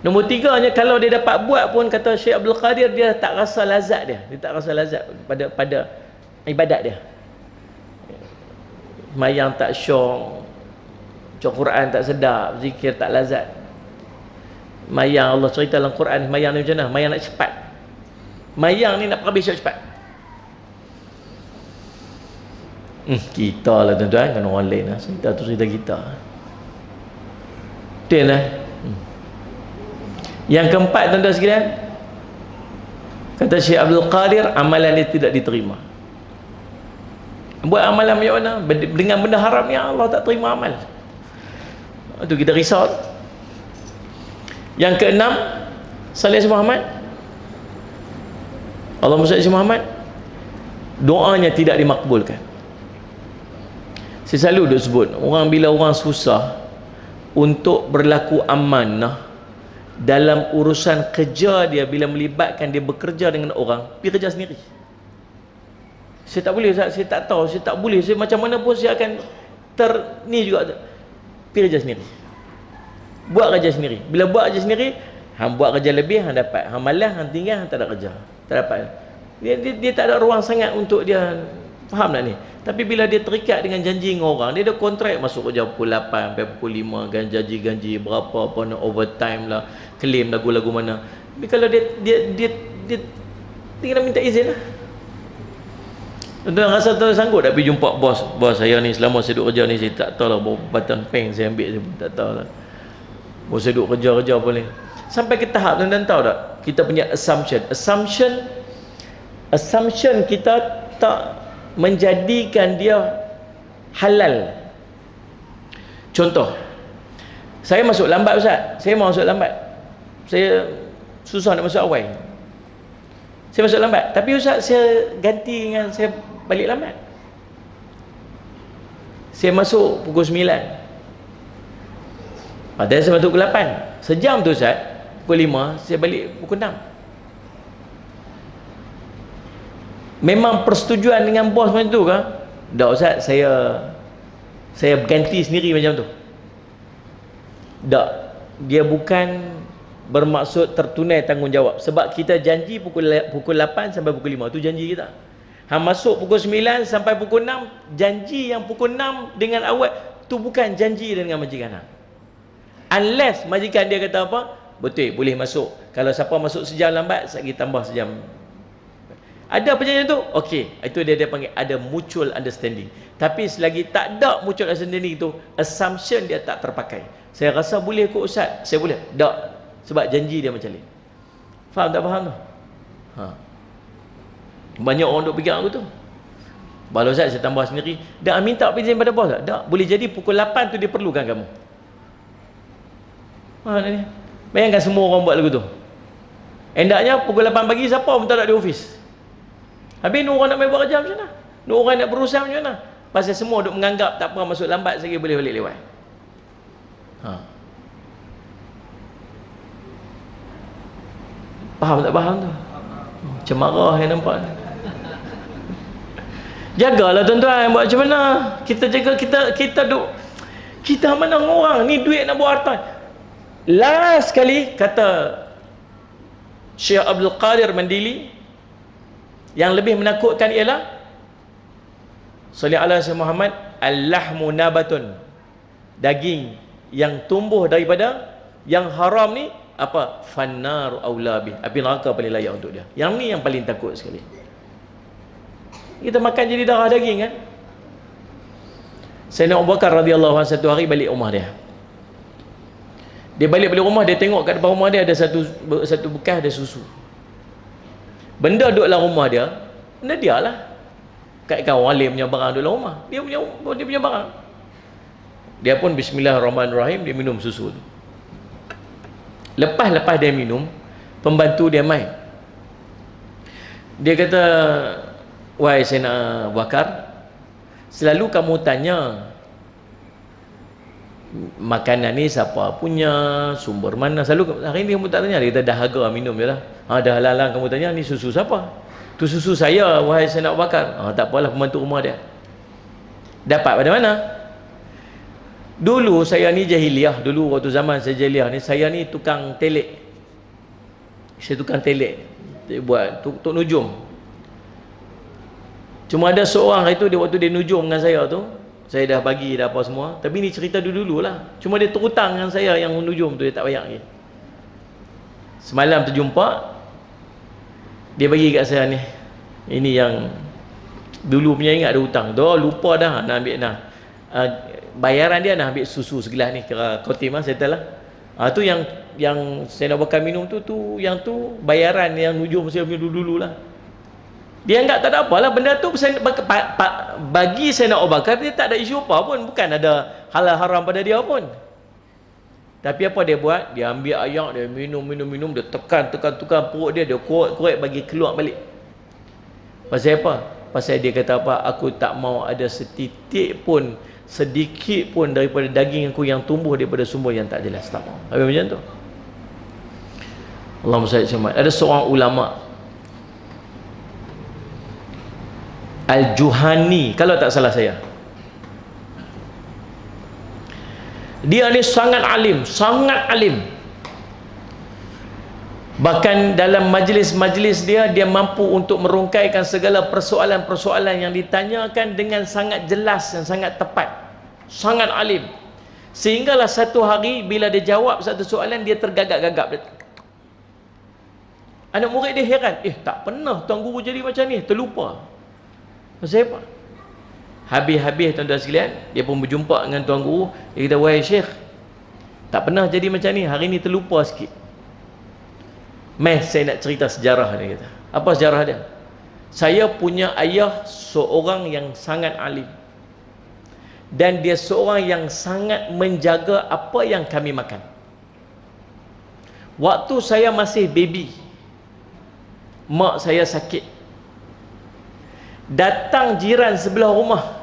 Nombor tiganya, kalau dia dapat buat pun, kata Syekh Abdul Qadir, dia tak rasa lazat dia. Dia tak rasa lazat pada ibadat dia. Mayang tak syok, baca Quran tak sedap, zikir tak lazat. Mayang Allah cerita dalam Quran, mayang ni macam mana? Mayang nak cepat. Mayang ni nak habis cepat. Kita lah tuan-tuan, kan orang lain lah. Cerita tu cerita kita. Betul lah. Yang keempat tuan-tuan sekalian, kata Syekh Abdul Qadir, amalan dia tidak diterima. Buat amalan macam mana? Dengan benda haram ni Allah tak terima amal. Itu kita risau. Yang keenam, Salih Muhammad, Allahumma salli Muhammad, doanya tidak dimakbulkan. Saya selalu duk sebut, bila orang susah untuk berlaku amanah dalam urusan kerja dia, bila melibatkan dia bekerja dengan orang, pergi kerja sendiri. Saya tak boleh, saya tak tahu, saya tak boleh, saya macam mana pun saya akan ni juga, pergi kerja sendiri, buat kerja sendiri. Bila buat kerja sendiri, hang buat kerja lebih, hang dapat. Hang malas, hang tinggal, hang tak ada kerja, tak dapat. Dia tak ada ruang sangat untuk dia, faham tak ni? Tapi bila dia terikat dengan janji dengan orang, dia ada kontrak masuk kerja pukul 8 sampai pukul 5, janji berapa apa nak overtime lah, claim lagu-lagu mana. Tapi kalau dia tinggal minta izin lah. Tuan rasa tuan sanggup tak pergi jumpa bos saya ni, selama saya duduk kerja ni saya tak tahu lah berapa batang peng saya ambil, saya pun tak tahu lah. Bos saya duduk kerja apa ni. Sampai ke tahap tuan tahu tak, kita punya assumption kita tak menjadikan dia halal. Contoh, saya masuk lambat Ustaz, saya mau masuk lambat, saya susah nak masuk awal, saya masuk lambat, tapi Ustaz saya ganti dengan saya balik lambat, saya masuk pukul 9, padahal saya masuk pukul 8, sejam tu Ustaz, pukul 5 saya balik pukul 6. Memang persetujuan dengan bos macam tu ke? Tak Ustaz, saya ganti sendiri macam tu. Tak, dia bukan bermaksud tertunai tanggungjawab. Sebab kita janji pukul 8 sampai pukul 5, tu janji kita. Hang masuk pukul 9 sampai pukul 6, janji yang pukul 6 dengan awal tu bukan janji dengan majikan hang. Unless majikan dia kata apa? Betul, boleh masuk. Kalau siapa masuk sejam lambat, saya tambah sejam. Ada perjanjian tu? Okey, itu dia panggil ada mutual understanding. Tapi selagi tak ada mutual understanding tu, assumption dia tak terpakai. Saya rasa boleh kot Ustaz, saya boleh. Tak, sebab janji dia macam ni. Faham tak faham tu? Banyak orang duk fikir aku tu. Kalau Ustaz saya tambah sendiri, dah minta perjanjian pada bos tak? Tak, boleh jadi pukul 8 tu dia perlukan kamu. Ni. Bayangkan semua orang buat lagu tu. Endaknya pukul 8 pagi siapa pun tak ada di office. Habis ni orang nak main buat kerja macam mana? Ni orang nak berusaha macam mana? Pasal semua duk menganggap tak apa masuk lambat sekali boleh balik lewat. Faham tak faham tu? Macam marah yang nampak. Jagalah tuan-tuan, buat macam mana? Kita jaga, kita duk, kita mana orang ni duit nak buat harta. Last kali kata Syekh Abdul Qadir Mandili, yang lebih menakutkan ialah salli ala Sayyidina Muhammad, al-lahmu nabatun, daging yang tumbuh daripada yang haram ni apa? Fannaru aula bih, api neraka paling layak untuk dia. Yang ni yang paling takut sekali. Kita makan jadi darah daging kan. Sayyidina Abu Bakar radhiyallahu anhu satu hari balik rumah dia. Dia balik rumah, dia tengok kat depan rumah dia ada satu bekas ada susu. Benda duduk dalam rumah dia, benda dia lah. Kaitkan orang lain punya barang duduk dalam rumah, dia punya barang. Dia pun bismillahirrahmanirrahim, dia minum susu tu. Lepas dia minum, pembantu dia mai. Dia kata, wahai Sayyidina Abu Bakar, selalu kamu tanya makanan ni siapa punya, sumber mana, selalu hari ni kamu tak tanya. Dia kata dahaga minum je lah. Dah halang kamu tanya ni susu siapa? Tu susu saya wahai Sayyidina Abu Bakar. Tak apalah, pembantu rumah dia. Dapat pada mana? Dulu saya ni jahiliah, dulu waktu zaman saya jahiliah ni, saya ni tukang telek. Saya tukang telek, buat tuk nujum. Cuma ada seorang itu, dia waktu dia nujum dengan saya tu, saya dah bagi dah apa semua, tapi ni cerita dulu lah. Cuma dia terhutang dengan saya yang nujum tu, dia tak bayar lagi. Semalam terjumpa, dia bagi kat saya ni. Ini yang dulu punya, ingat ada hutang. Dah lupa dah nak ambil dah. Bayaran dia nak ambil susu segelas ni, kira khotim lah, settle lah. Tu yang saya nak bakal minum tu yang tu bayaran yang nujum saya punya dulu lah. Dia anggap tak ada apalah benda tu. Bagi saya nak Abu Bakar, dia tak ada isu apa pun, bukan ada halal haram pada dia pun. Tapi apa dia buat? Dia ambil ayak, dia minum, dia tekan perut dia korek bagi keluar balik. Pasal apa? Pasal dia kata apa? Aku tak mau ada sedikit pun daripada daging aku yang tumbuh daripada sumber yang tak jelas. Tak mau. Habis macam tu. Allahumma salli alaihi wasallam. Ada seorang ulama Al-Juhani, kalau tak salah saya. Dia ni sangat alim. Bahkan dalam majlis-majlis dia mampu untuk merungkaikan segala persoalan-persoalan yang ditanyakan dengan sangat jelas dan sangat tepat, sangat alim. Sehinggalah satu hari bila dia jawab satu soalan, dia tergagap-gagap. Anak murid dia heran, tak pernah tuan guru jadi macam ni, terlupa. Pasal apa? Habis-habis tuan-tuan sekalian, dia pun berjumpa dengan tuan guru. Dia kata, wahai Syekh, tak pernah jadi macam ni, hari ni terlupa sikit. Saya nak cerita sejarah dia kata. Apa sejarah dia? Saya punya ayah seorang yang sangat alim. Dan dia seorang yang sangat menjaga apa yang kami makan. Waktu saya masih baby, mak saya sakit. Datang jiran sebelah rumah.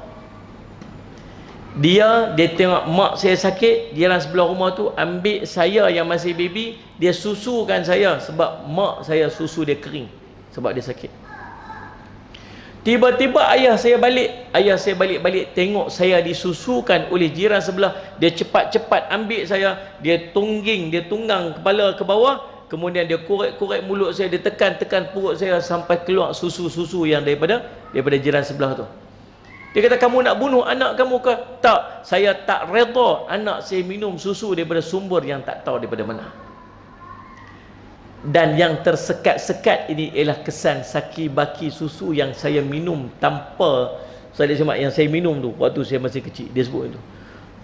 Dia tengok mak saya sakit, jiran sebelah rumah tu ambil saya yang masih baby, dia susukan saya sebab mak saya susu dia kering sebab dia sakit. Tiba-tiba ayah saya balik tengok saya disusukan oleh jiran sebelah, dia cepat-cepat ambil saya, dia tunggang kepala ke bawah, kemudian dia korek-korek mulut saya, dia tekan-tekan perut saya sampai keluar susu-susu yang daripada jiran sebelah tu. Dia kata, kamu nak bunuh anak kamu ke? Tak, saya tak redha anak saya minum susu daripada sumber yang tak tahu daripada mana. Dan yang tersekat-sekat ini ialah kesan saki baki susu yang saya minum tanpa saya semak, yang saya minum tu waktu saya masih kecil. Dia sebut itu.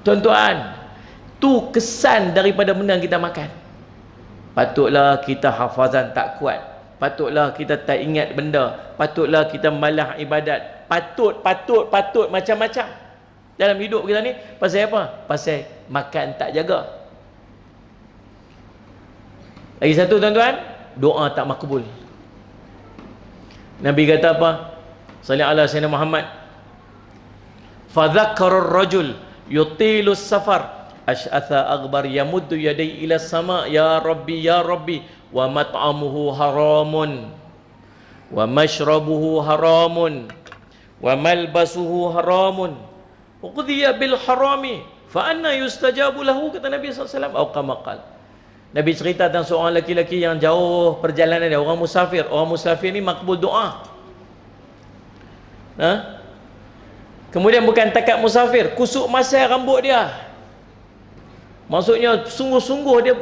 Tuan-tuan, tu kesan daripada benda yang kita makan. Patutlah kita hafazan tak kuat, patutlah kita tak ingat benda, patutlah kita malas ibadat, patut macam-macam dalam hidup kita ni. Pasal apa? Pasal makan tak jaga. Lagi satu tuan-tuan, doa tak makbul. Nabi kata apa? Sallallahu alaihi wasallam Muhammad, fadzakkara ar-rajul yutilus safar asy'atha aghbar yamuddu yadayhi ila sama, ya rabbi wa mat'amuhu haramun wa mashrabuhu haramun wa malbasuhu haramun wa qudhiya bil harami fa anna yustajabu lahu, kata Nabi SAW. Atau kama qala, Nabi cerita tentang seorang lelaki yang jauh perjalanan dia, orang musafir. Orang musafir ni makbul doa. Kemudian bukan takat musafir, kusuk masai rambut dia. Maksudnya sungguh-sungguh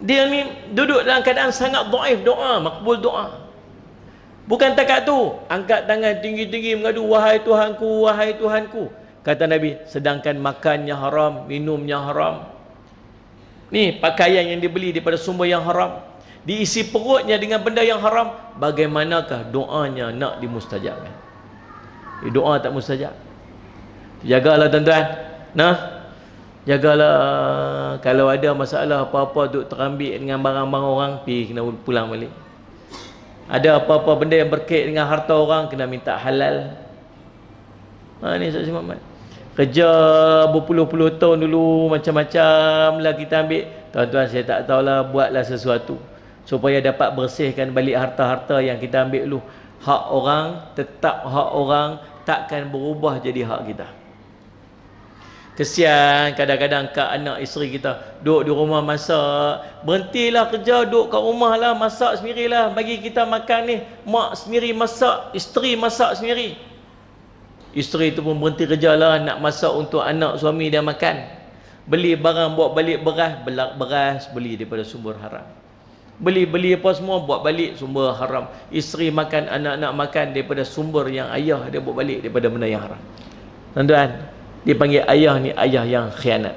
dia ni duduk dalam keadaan sangat dhaif, doa, makbul doa. Bukan takat tu, angkat tangan tinggi-tinggi mengadu, wahai Tuhanku, wahai Tuhanku. Kata Nabi, sedangkan makannya haram, minumnya haram. Ni pakaian yang dibeli daripada sumber yang haram, diisi perutnya dengan benda yang haram, bagaimanakah doanya nak dimustajabkan? Doa tak mustajab. Jagalah tuan-tuan. Jagalah, kalau ada masalah apa-apa duk terambil dengan barang-barang orang, pergi kena pulang balik. Ada apa-apa benda yang berkait dengan harta orang, kena minta halal. Ni Saksi Muhammad. Kerja berpuluh-puluh tahun dulu, macam-macam lah kita ambil. Tuan-tuan, saya tak tahulah, buatlah sesuatu supaya dapat bersihkan balik harta-harta yang kita ambil dulu. Hak orang tetap hak orang, takkan berubah jadi hak kita. Kesian kadang-kadang kat anak isteri kita duduk di rumah masak. Berhentilah kerja, duduk kat rumah lah, masak sendirilah, bagi kita makan ni. Mak sendiri masak, isteri masak sendiri. Isteri tu pun berhenti kerja lah, nak masak untuk anak suami dia makan. Beli barang, buat balik beras beli daripada sumber haram. Beli apa semua, buat balik sumber haram. Isteri makan, anak-anak makan daripada sumber yang ayah dia buat balik daripada benda yang haram. Tuan-tuan, dia panggil ayah ni ayah yang khianat.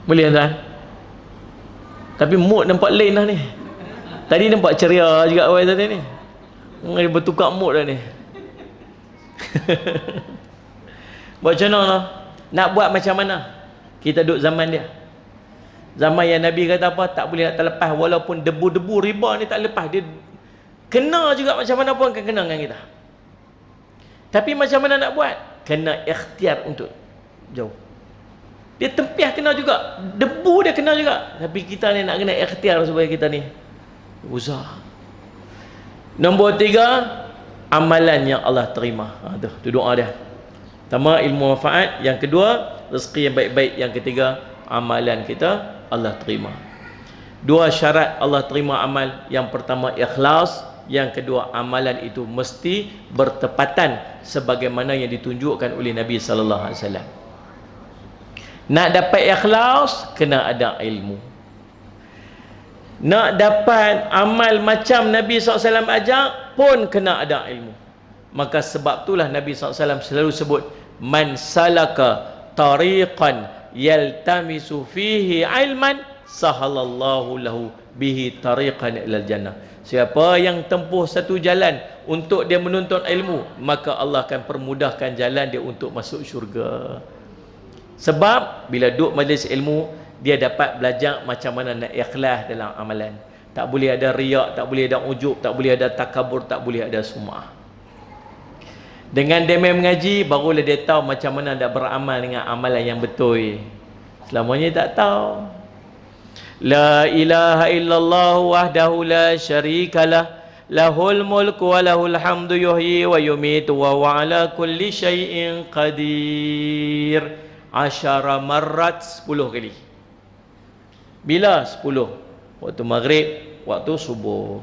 Boleh tuan? Tapi mood nampak lain dah ni. Tadi nampak ceria juga orang tadi ni. Dia bertukar mood dah ni. Buat macam mana? Nak buat macam mana? Kita duduk zaman dia. Zaman yang Nabi kata apa? Tak boleh nak terlepas. Walaupun debu-debu riba ni tak lepas. Dia kena juga, macam mana pun akan kena dengan kita. Tapi macam mana nak buat? Kena ikhtiar untuk jauh. Dia tempiah kena juga, debu dia kena juga. Tapi kita ni nak kena ikhtiar supaya kita ni usaha. Nombor 3, amalan yang Allah terima. Tu doa dia. Pertama, ilmu manfaat. Yang kedua, rezeki yang baik-baik. Yang ketiga, amalan kita Allah terima. Dua syarat Allah terima amal. Yang pertama ikhlas, yang kedua amalan itu mesti bertepatan sebagaimana yang ditunjukkan oleh Nabi sallallahu alaihi wasallam. Nak dapat ikhlas kena ada ilmu. Nak dapat amal macam Nabi SAW ajak pun kena ada ilmu. Maka sebab itulah Nabi SAW selalu sebut, man salaka tariqan yaltamisu fihi ilman sahalallahu lahu bihi tariqan ilal jannah. Siapa yang tempuh satu jalan untuk dia menuntut ilmu, maka Allah akan permudahkan jalan dia untuk masuk syurga. Sebab bila duduk majlis ilmu, dia dapat belajar macam mana nak ikhlas dalam amalan. Tak boleh ada riak, tak boleh ada ujub, tak boleh ada takabur, tak boleh ada sum'ah. Dengan dia mengaji, barulah dia tahu macam mana nak beramal dengan amalan yang betul. Selamanya tak tahu. La ilaha illallah wahdahu la syarikalah, lahul mulku wa lahul hamdu yuhyi wa yumitu wa huwa ala kulli syai'in qadir. 10 marrat, 10 kali. Bila? 10. Waktu maghrib, waktu subuh.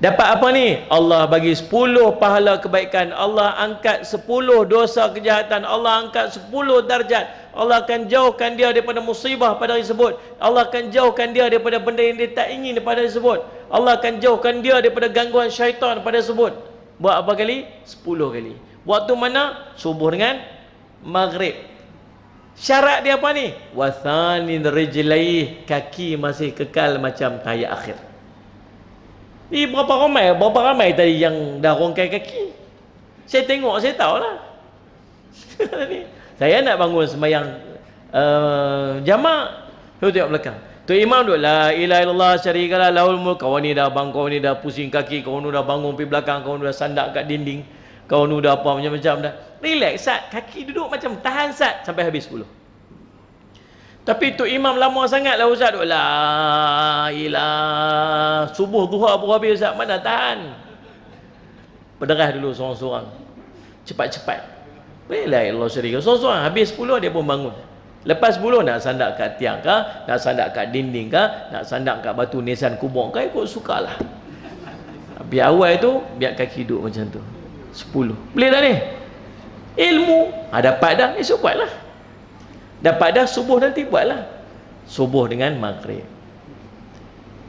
Dapat apa ni? Allah bagi 10 pahala kebaikan. Allah angkat 10 dosa kejahatan. Allah angkat 10 darjat. Allah akan jauhkan dia daripada musibah pada hari tersebut. Allah akan jauhkan dia daripada benda yang dia tak ingin pada hari tersebut. Allah akan jauhkan dia daripada gangguan syaitan pada hari tersebut. Buat apa kali? 10 kali. Waktu mana? Subuh dengan maghrib. Syarat dia apa ni? Wathanin rijlaih, kaki masih kekal macam tahiyat akhir. Ni berapa ramai tadi yang dah rongkai kaki? Saya tengok, saya tahulah. Saya nak bangun sembahyang jamak, saya tengok belakang. Tu imam duk la ilaha illallah syarikalah lahul mulk. Kawan ni dah bangun, kawan ni dah pusing kaki, kawan ni dah bangun pergi belakang, kawan ni dah sandak kat dinding, kawan ni dah apa macam-macam dah. Relax sat, kaki duduk macam tahan sat sampai habis 10. Tapi tu imam lama sangatlah ustaz, duk la ilah subuh duha baru habis ustaz, mana tahan. Berderah dulu seorang-seorang, cepat-cepat. La ilah syarika, seorang-seorang habis 10 dia pun bangun. Lepas 10 nak sandak kat tiang kah, nak sandak kat dinding kah, nak sandak kat batu nisan kubur kah, ikut sukalah. Biar awal tu biar kaki duduk macam tu. 10. Boleh tak ni? Ilmu dapat dah, esok buatlah. Dapat dah, subuh nanti buatlah. Subuh dengan maghrib.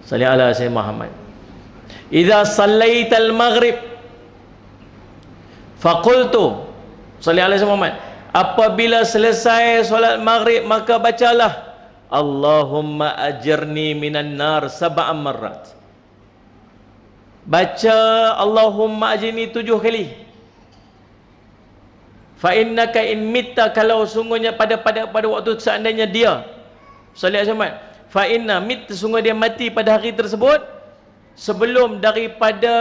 Salli ala Sayyidina Muhammad. Idza sallaital maghrib faqultu, salli ala Sayyidina Muhammad, apabila selesai solat maghrib maka bacalah Allahumma ajirni minan nar 7 marrat. Baca Allahumma ajirni 7 kali. Fa innaka in mitta, kalau sungguhnya pada waktu seandainya dia sallallahu alaihi wasallam, fa inna mit, sungguh dia mati pada hari tersebut sebelum daripada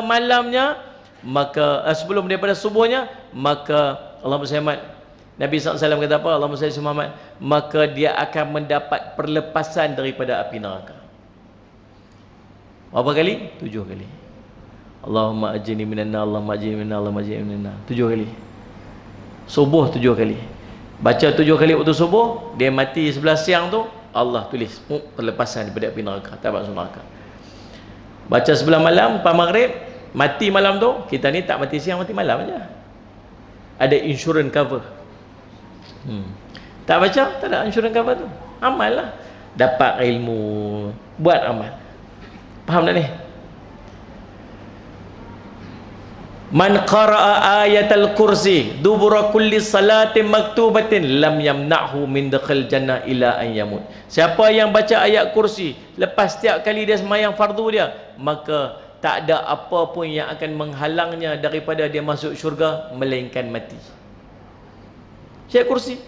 malamnya, maka sebelum daripada subuhnya, maka Allahumma salli Muhammad, Nabi SAW kata apa? Allahumma salli Muhammad, maka dia akan mendapat perlepasan daripada api neraka. Berapa kali? 7 kali. Allahumma ajini minan nar, Allahumma ajini minan nar, Allahumma ajini minan nar. 7 kali. Subuh 7 kali. Baca 7 kali waktu subuh, dia mati sebelah siang tu, Allah tulis perlepasan daripada api neraka, tak masuk neraka. Baca sebelah malam, lepas maghrib, mati malam tu, kita ni tak mati siang, mati malam aja. Ada insurance cover. Tak baca, tak ada insurance cover tu. Amal lah. Dapat ilmu, buat amal. Faham tak ni? Man qara'a ayatal kursi dubura kulli salatin maktubatin lam yamna'hu min dakhil jannah ila an yamut. Siapa yang baca ayat kursi lepas setiap kali dia sembahyang fardu dia, maka tak ada apa pun yang akan menghalangnya daripada dia masuk syurga melainkan mati. Ayat kursi.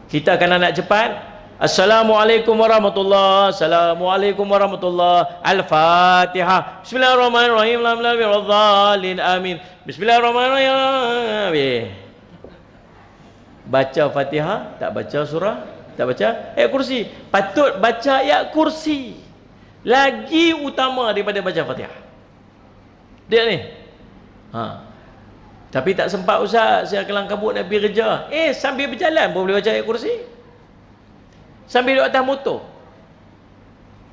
Kita kena nak cepat. Assalamualaikum warahmatullahi, Assalamualaikum warahmatullahi. Al-Fatihah. Bismillahirrahmanirrahim. Alhamdulillahirrahmanirrahim. Amin. Bismillahirrahmanirrahim. Baca Fatihah, tak baca surah, tak baca ayat kursi. Patut baca ayat kursi. Lagi utama daripada baca Fatihah. Dia ni. Tapi tak sempat ustaz, saya kelang kabut nak pergi kerja. Sambil berjalan pun boleh baca ayat kursi. Sambil duduk atas motor.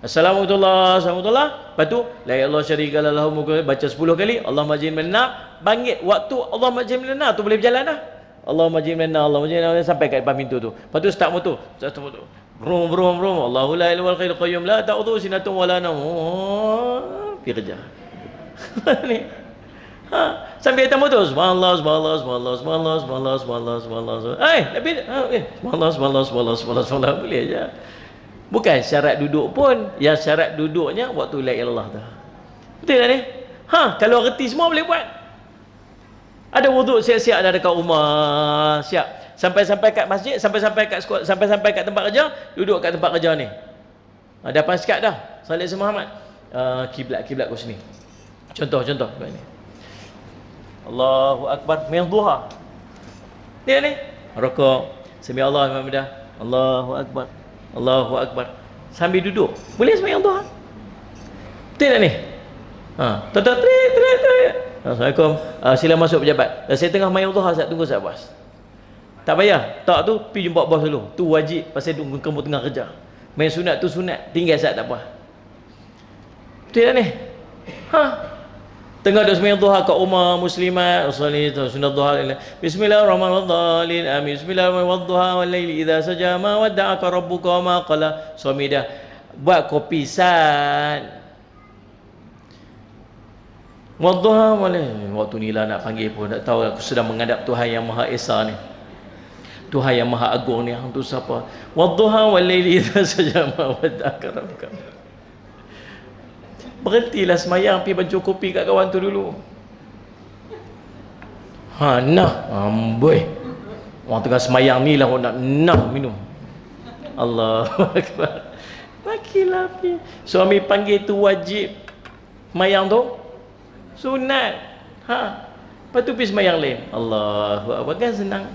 Assalamualaikum warahmatullahi. Lepas tu la ilaha illallah syarika lahu baca 10 kali. Allahumma ja'alni minan nar. Bangit waktu Allahumma ja'alni minan nar tu boleh berjalan dah. Allahumma ja'alni minan nar, Allahumma ja'alni minan nar, sampai kat depan pintu tu. Lepas tu start motor. Start motor. Brum brum brum. Allahu la ilaha illal qayyum la ta'udhu sinatun wala nawm. Pergi kerja. Ni. Sambil atas motor. Subhanallah, subhanallah, subhanallah, subhanallah, subhanallah, subhanallah, subhanallah. Subhanallah, boleh aja. Bukan syarat duduk pun, yang syarat duduknya waktu la ilaha illallah tu. Betul tak ni? Kalau reti semua boleh buat. Ada wuduk siap-siap dah dekat rumah, siap. Sampai-sampai kat masjid, sampai-sampai kat tempat kerja, duduk kat tempat kerja ni. Ada paskat dah. Salih Muhammad. Kiblat kau sini. Contoh ni. Allahu akbar, main duha. Ni. Rukuk. Sami Allahu liman hamidah. Allahu akbar. Allahu akbar. Sambil duduk. Boleh sembahyang duha. Betul tak ni? Assalamualaikum. Sila masuk pejabat. Saya tengah main duha, saya tunggu saya bos. Tak payah. Tak tu pergi jumpa bos dulu. Tu wajib pasal kamu tengah kerja. Main sunat tu sunat, tinggal saat tak apa. Betul tak ni? Tengah duk sembahyang duha kat rumah muslimat, usolli sunat duha. Bismillahirrahmanirrahim. Amin. Bismillahirrahmanirrahim. Wal laili idza saja ma wadda'aka rabbuka wa ma qala. Suami dah buat kopi san. Wadduha boleh. Waktu ni lah nak panggil pun tak tahu, aku sedang menghadap Tuhan yang Maha Esa ni. Tuhan yang Maha Agung ni, hang tu siapa? Wadduha wal laili idza saja ma wadda'aka rabbuka. Berhentilah semayang, pergi baju kopi kat kawan tu dulu. Amboi. Orang tengah semayang ni lah orang nak minum. Allahu akbar. Makilah pergi. Suami panggil tu wajib. Semayang tu sunat. Lepas tu pergi semayang lain. Allahu akbar, kan senang.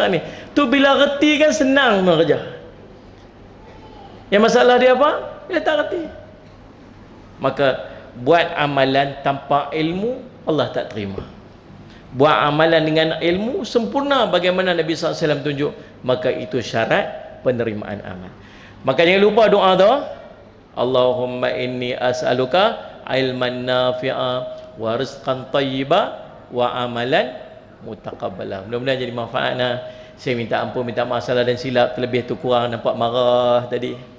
Ni. Tu bila reti kan senang kerja. Yang masalah dia apa? Dia tak reti. Maka buat amalan tanpa ilmu, Allah tak terima. Buat amalan dengan ilmu sempurna bagaimana Nabi SAW tunjuk, maka itu syarat penerimaan amal. Maka jangan lupa doa tu. Allahumma inni as'aluka ilman nafi'a wa rizqan tayyiba wa amalan mutaqabbala. Mudah-mudahan jadi manfaat. Saya minta ampun, minta maaf salah dan silap, terlebih tu kurang, nampak marah tadi.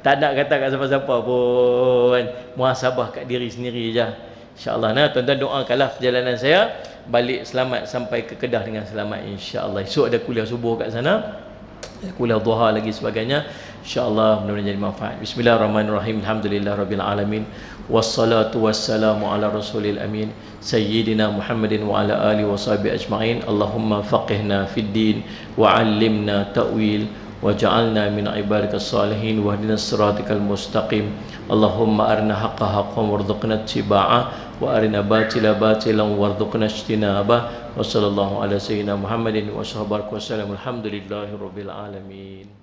Tak nak kata kat siapa-siapa pun, muhasabah kat diri sendiri je. InsyaAllah. Tuan-tuan doakanlah perjalanan saya balik selamat sampai ke Kedah dengan selamat, insyaAllah. Esok ada kuliah subuh kat sana, kuliah duha lagi sebagainya. InsyaAllah mudah-mudahan jadi manfaat. Bismillahirrahmanirrahim. Alhamdulillahirrabbilalamin. Wassalatu wassalamu ala rasulil amin Sayyidina Muhammadin wa ala alihi wa sahbihi ajma'in. Allahumma faqihna fid din wa 'allimna ta'wil waj'alna min ibadikas salihin wahdinas siratal mustaqim. Allahumma arina haqqa haqqan warzuqna ittiba'ah wa arina batila batilan warzuqna ijtinabah. Wa sallallahu ala sayyidina Muhammadin wa sahbihi wasallam. Alhamdulillahirabbil alamin.